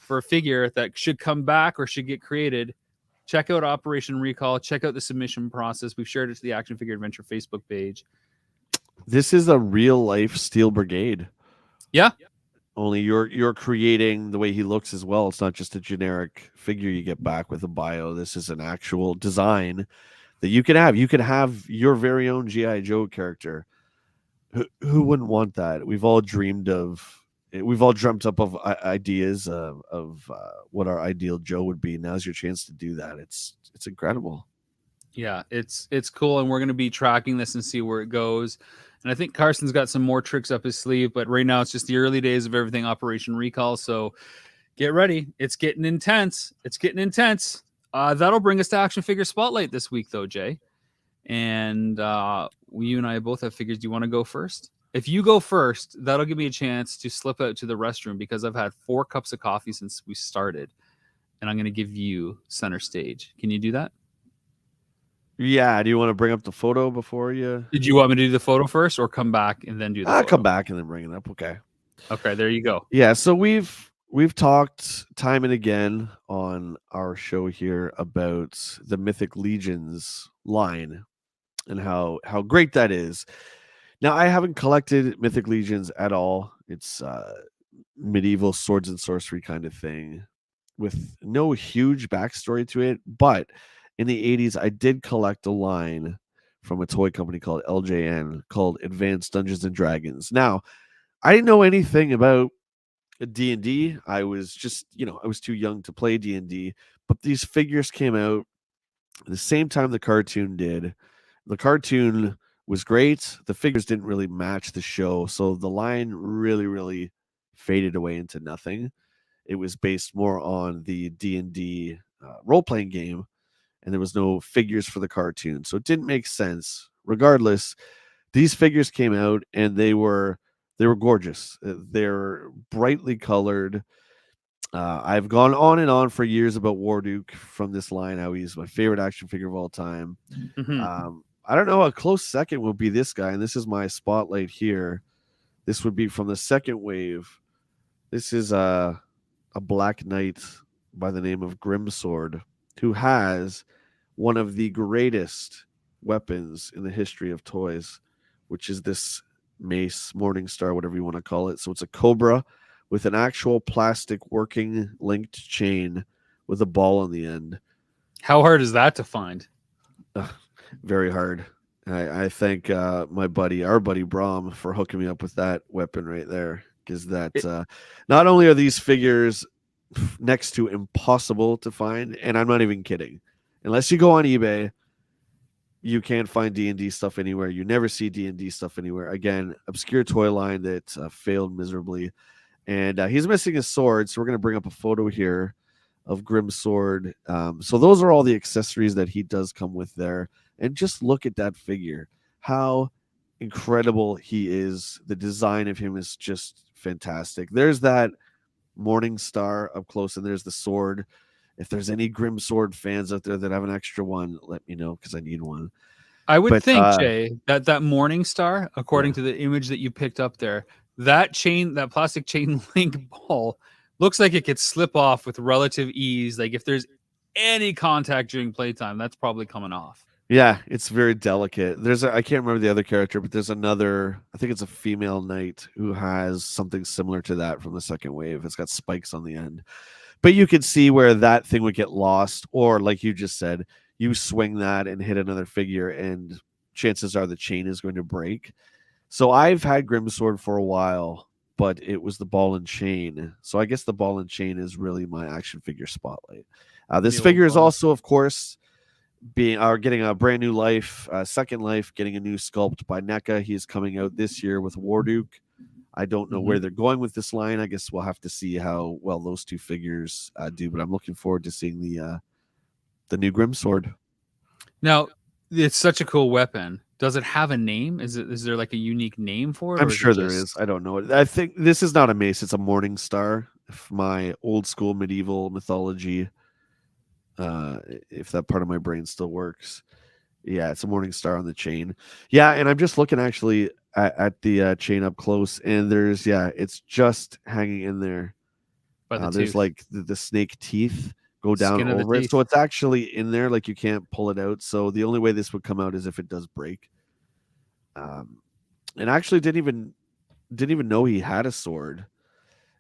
A: for a figure that should come back or should get created, check out Operation Recall. Check out the submission process. We've shared it to the Action Figure Adventure Facebook page.
B: This is a real life Steel Brigade.
A: Yeah.
B: Only you're creating the way he looks as well. It's not just a generic figure you get back with a bio. This is an actual design that you can have. You can have your very own G.I. Joe character. Who wouldn't want that? We've all dreamed of we've all dreamt up of ideas of what our ideal Joe would be. Now's your chance to do that. It's incredible.
A: Yeah, it's cool, and we're going to be tracking this and see where it goes. And I think Carson's got some more tricks up his sleeve, but right now it's just the early days of everything Operation Recall. So get ready. It's getting intense. It's getting intense. That'll bring us to Action Figure Spotlight this week, though, Jay. And you and I both have figures. Do you want to go first? If you go first, that'll give me a chance to slip out to the restroom because I've had 4 cups of coffee since we started, and I'm going to give you center stage. Can you do that?
B: Yeah. Do you want to bring up the photo before you?
A: Did you want me to do the photo first, or come back and then do the photo?
B: I'll come back and then bring it up. Okay.
A: Okay, there you go.
B: Yeah. So we've talked time and again on our show here about the Mythic Legions line and how great that is. Now, I haven't collected Mythic Legions at all. It's medieval swords and sorcery kind of thing with no huge backstory to it. But in the 80s, I did collect a line from a toy company called LJN called Advanced Dungeons and Dragons. Now, I didn't know anything about D&D. I was just, I was too young to play D&D. But these figures came out at the same time the cartoon did. The cartoon was great. The figures didn't really match the show, so the line really, really faded away into nothing. It was based more on the D&D role-playing game, and there was no figures for the cartoon, so it didn't make sense. Regardless, these figures came out, and they were gorgeous. They're brightly colored. I've gone on and on for years about Warduke from this line, how he's my favorite action figure of all time.
A: Mm-hmm.
B: I don't know. A close second will be this guy, and this is my spotlight here. This would be from the second wave. This is a Black Knight by the name of Grimsword, who has one of the greatest weapons in the history of toys, which is this Mace Morningstar, whatever you want to call it. So it's a cobra with an actual plastic working linked chain with a ball on the end.
A: How hard is that to find?
B: Very hard. I thank our buddy Brom, for hooking me up with that weapon right there. Because not only are these figures next to impossible to find, and I'm not even kidding. Unless you go on eBay, you can't find D&D stuff anywhere. You never see D&D stuff anywhere. Again, obscure toy line that failed miserably. And he's missing his sword, so we're going to bring up a photo here of Grimsword. So those are all the accessories that he does come with there. And just look at that figure. How incredible he is. The design of him is just fantastic. There's that Morningstar up close, and there's the sword. If there's any Grimsword fans out there that have an extra one, let me know, because I need one.
A: I would think, Jay, that Morningstar, according to the image that you picked up there, that plastic chain link ball looks like it could slip off with relative ease. Like if there's any contact during playtime, that's probably coming off.
B: Yeah, it's very delicate. I can't remember the other character, but there's another, I think it's a female knight who has something similar to that from the second wave. It's got spikes on the end. But you can see where that thing would get lost, or like you just said, you swing that and hit another figure, and chances are the chain is going to break. So I've had Grimsword for a while, but it was the ball and chain. So I guess the ball and chain is really my action figure spotlight. This figure is also, of course, getting a brand new life, second life, getting a new sculpt by NECA. He's coming out this year with Warduke. I don't know where they're going with this line. I guess we'll have to see how well those two figures do, but I'm looking forward to seeing the new Grimsword.
A: Now, it's such a cool weapon. Does it have a name? Is there like a unique name for it?
B: I'm sure there is. I don't know. I think this is not a mace. It's a Morningstar. If my old school medieval mythology, if that part of my brain still works. Yeah, it's a Morningstar on the chain. Yeah, and I'm just looking actually at the chain up close, and it's just hanging in there. There's like the snake teeth go down over it, so it's actually in there. Like you can't pull it out. So the only way this would come out is if it does break. And actually didn't even know he had a sword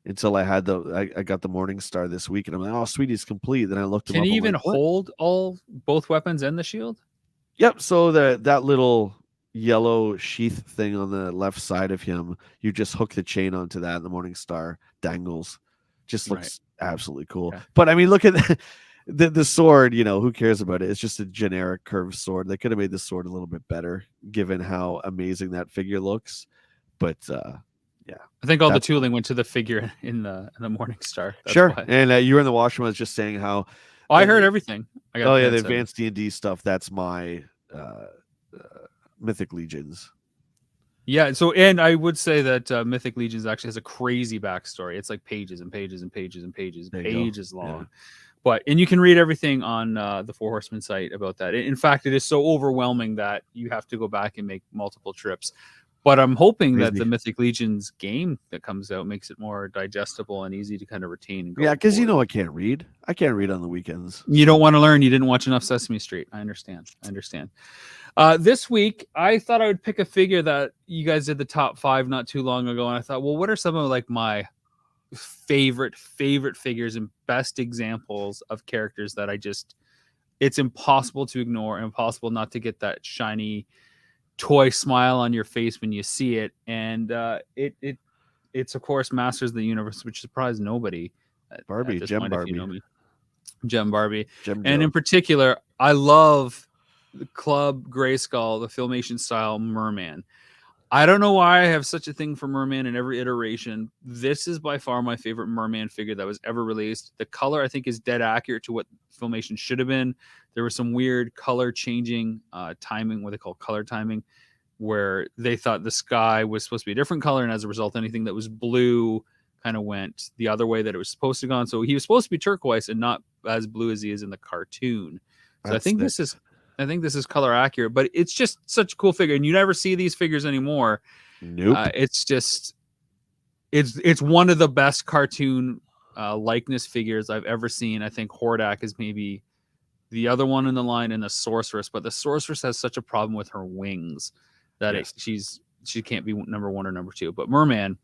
B: until I got the Morningstar this week, and I'm like, oh sweet, he's complete. Then I looked him up.
A: Can he even hold both weapons and the shield?
B: Yep. So that little yellow sheath thing on the left side of him. You just hook the chain onto that, and the Morningstar dangles. Just
A: Right.
B: looks absolutely cool.
A: Yeah.
B: But I mean, look at the sword. You know, who cares about it? It's just a generic curved sword. They could have made the sword a little bit better, given how amazing that figure looks. But yeah,
A: I think all the
B: that's
A: tooling went to the figure in the Morningstar. That's
B: sure.
A: why.
B: And you were in the washroom. I was just saying how.
A: Oh, I heard everything. I got
B: Oh yeah,
A: Dad
B: the
A: said.
B: advanced D&D stuff. That's my Mythic Legions.
A: Yeah. So, and I would say that Mythic Legions actually has a crazy backstory. It's like pages and pages and pages and pages,
B: There you go.
A: pages long.
B: Yeah.
A: But and you can read everything on the Four Horsemen site about that. In fact, it is so overwhelming that you have to go back and make multiple trips. But I'm hoping that the Mythic Legions game that comes out makes it more digestible and easy to kind of retain. And go
B: Yeah, because you
A: forward.
B: know I can't read. I can't read on the weekends.
A: You don't want to learn. You didn't watch enough Sesame Street. I understand. This week, I thought I would pick a figure that you guys did the top 5 not too long ago, and I thought, well, what are some of like my favorite figures and best examples of characters that it's impossible to ignore and impossible not to get that shiny toy smile on your face when you see it. And it's of course Masters of the Universe, which surprised nobody
B: Barbie,
A: at this
B: Gem
A: point,
B: Barbie.
A: if you know me. Gem Barbie.
B: Gem
A: And
B: Joe.
A: in particular, I love the Club Grayskull, the Filmation style Merman. I don't know why I have such a thing for Merman in every iteration. This is by far my favorite Merman figure that was ever released. The color, I think, is dead accurate to what Filmation should have been. There was some weird color changing timing, what they call color timing, where they thought the sky was supposed to be a different color, and as a result, anything that was blue kind of went the other way that it was supposed to go on. So he was supposed to be turquoise and not as blue as he is in the cartoon. So I think this is color accurate, but it's just such a cool figure, and you never see these figures anymore.
B: Nope.
A: It's one of the best cartoon likeness figures I've ever seen. I think Hordak is maybe the other one in the line, and the Sorceress, but the Sorceress has such a problem with her wings that she can't be number 1 or number 2. But Merman,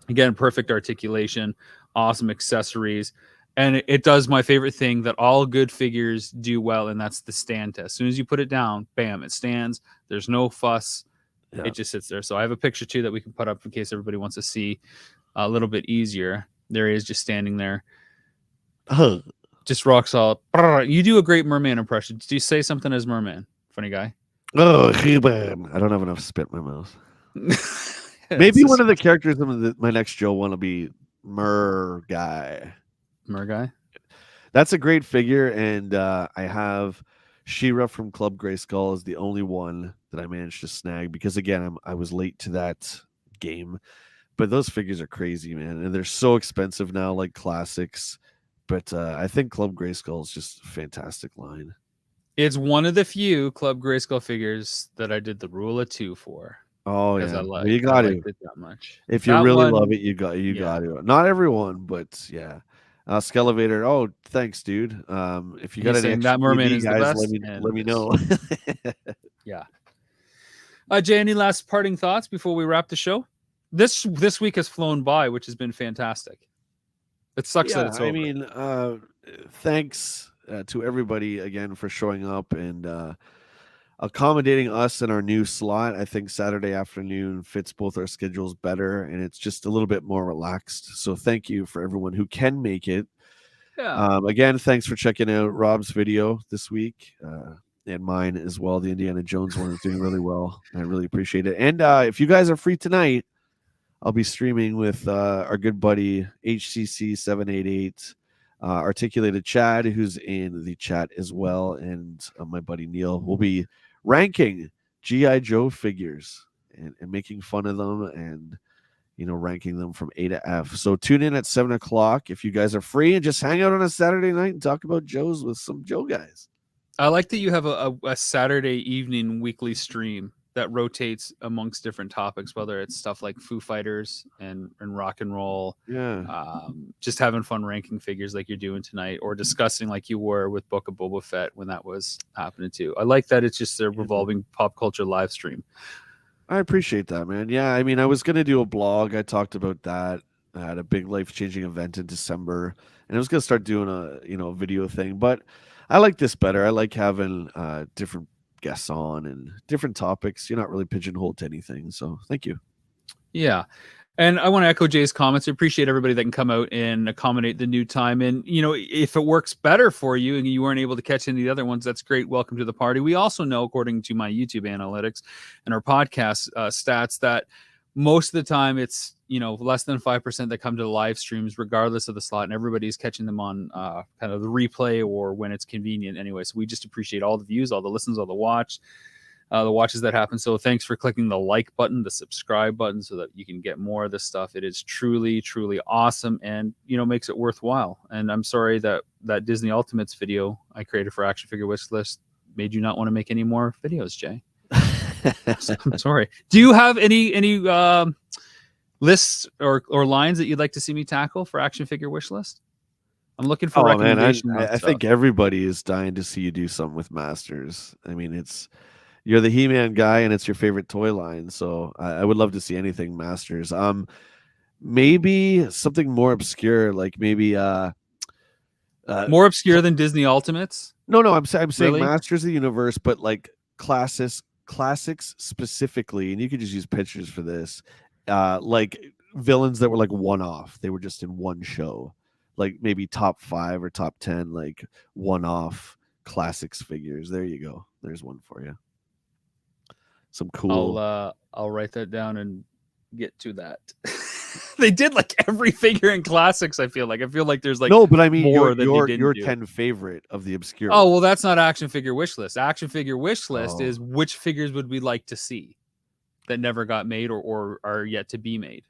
A: again, perfect articulation, awesome accessories. And it does my favorite thing that all good figures do well, and that's the stand test. As soon as you put it down, bam, it stands. There's no fuss. Yeah. It just sits there. So I have a picture, too, that we can put up in case everybody wants to see a little bit easier. There he is just standing there. Just rock solid. You do a great Merman impression. Do you say something as Merman? Funny guy.
B: Oh, He-Man. I don't have enough spit in my mouth. Maybe one of the characters in my next Joe one will be Mer Guy.
A: Mer Guy?
B: That's a great figure, and I have She-Ra from Club Grayskull is the only one that I managed to snag because, again, I was late to that game. But those figures are crazy, man, and they're so expensive now, like classics. But I think Club Grayskull is just a fantastic line.
A: It's one of the few Club Grayskull figures that I did the rule of 2 for.
B: Oh yeah,
A: you got
B: to.
A: It that much.
B: If you really love it, you got to. Not everyone, but yeah. Skelevator. Oh, thanks, dude. If you got any extra
A: that Merman is
B: guys,
A: the best,
B: let me know.
A: Yeah. Jay, any last parting thoughts before we wrap the show? This week has flown by, which has been fantastic. It sucks that it's over.
B: I mean, thanks to everybody again for showing up and accommodating us in our new slot. I think Saturday afternoon fits both our schedules better, and it's just a little bit more relaxed. So thank you for everyone who can make it.
A: Yeah.
B: Again, thanks for checking out Rob's video this week and mine as well. The Indiana Jones one is doing really well. I really appreciate it. And if you guys are free tonight, I'll be streaming with our good buddy HCC788, Articulated Chad, who's in the chat as well, and my buddy Neil. We'll be ranking G.I. Joe figures and making fun of them and, ranking them from A to F. So tune in at 7 o'clock if you guys are free and just hang out on a Saturday night and talk about Joes with some Joe guys.
A: I like that you have a Saturday evening weekly stream that rotates amongst different topics, whether it's stuff like Foo Fighters and rock and roll.
B: Yeah.
A: Just having fun ranking figures like you're doing tonight, or discussing like you were with Book of Boba Fett when that was happening too. I like that it's just a revolving pop culture live stream.
B: I appreciate that, man. Yeah, I mean, I was going to do a blog. I talked about that. I had a big life-changing event in December, and I was going to start doing a video thing, but I like this better. I like having different guests on and different topics. You're not really pigeonholed to anything. So thank you.
A: Yeah. And I want to echo Jay's comments. I appreciate everybody that can come out and accommodate the new time. And, you know, if it works better for you and you weren't able to catch any of the other ones, that's great. Welcome to the party. We also know, according to my YouTube analytics and our podcast stats, that most of the time it's, you know, less than 5% that come to the live streams, regardless of the slot. And everybody's catching them on kind of the replay or when it's convenient anyway. So we just appreciate all the views, all the listens, all the watches that happen. So thanks for clicking the like button, the subscribe button, so that you can get more of this stuff. It is truly, truly awesome, and you know, makes it worthwhile. And I'm sorry that Disney Ultimates video I created for Action Figure Wishlist made you not want to make any more videos, Jay. I'm sorry. Do you have any lists or lines that you'd like to see me tackle for Action Figure Wishlist? I'm looking for recommendations.
B: Man, I think everybody is dying to see you do something with Masters. I mean, you're the He-Man guy and it's your favorite toy line. So I would love to see anything Masters. Maybe something more obscure, like maybe
A: more obscure than Disney Ultimates.
B: No, I'm saying
A: Really?
B: Masters of the Universe, but like classics specifically, and you could just use pictures for this. Like villains that were like one-off. They were just in one show. Like maybe top 5 or top 10, like one-off classics figures. There you go. There's one for you. Some cool.
A: I'll write that down and get to that. They did like every figure in classics. I feel like there's like
B: no, but I mean
A: more than
B: your 10 favorite of the obscure.
A: Oh well, that's not Action Figure Wishlist. Action Figure Wishlist is which figures would we like to see that never got made or are yet to be made.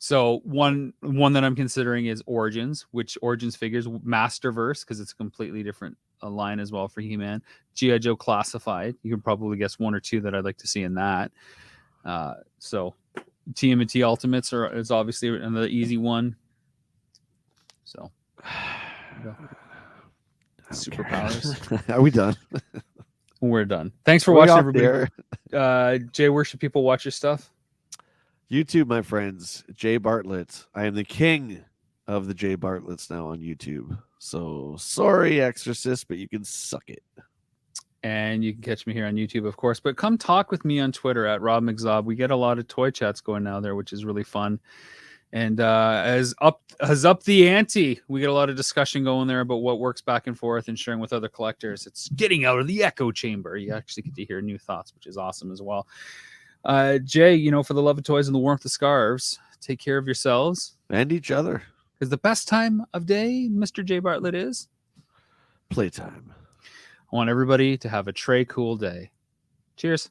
A: So one that I'm considering is Origins, which Origins figures Masterverse, because it's a completely different line as well for He-Man. G.I. Joe Classified. You can probably guess one or two that I'd like to see in that. So TMNT Ultimates is obviously another easy one. So superpowers.
B: Are we done?
A: We're done. Thanks for watching, everybody. Jay, where should people watch your stuff?
B: YouTube, my friends. Jay Bartlett. I am the king of the Jay Bartletts now on YouTube. So sorry, Exorcist, but you can suck it.
A: And you can catch me here on YouTube, of course. But come talk with me on Twitter at Rob McZob. We get a lot of toy chats going now there, which is really fun. And as up the ante, we get a lot of discussion going there about what works back and forth and sharing with other collectors. It's getting out of the echo chamber. You actually get to hear new thoughts, which is awesome as well. Jay, you know, for the love of toys and the warmth of scarves, take care of yourselves
B: and each other.
A: Because the best time of day, Mr. Jay Bartlett, is
B: playtime.
A: I want everybody to have a Trey cool day. Cheers.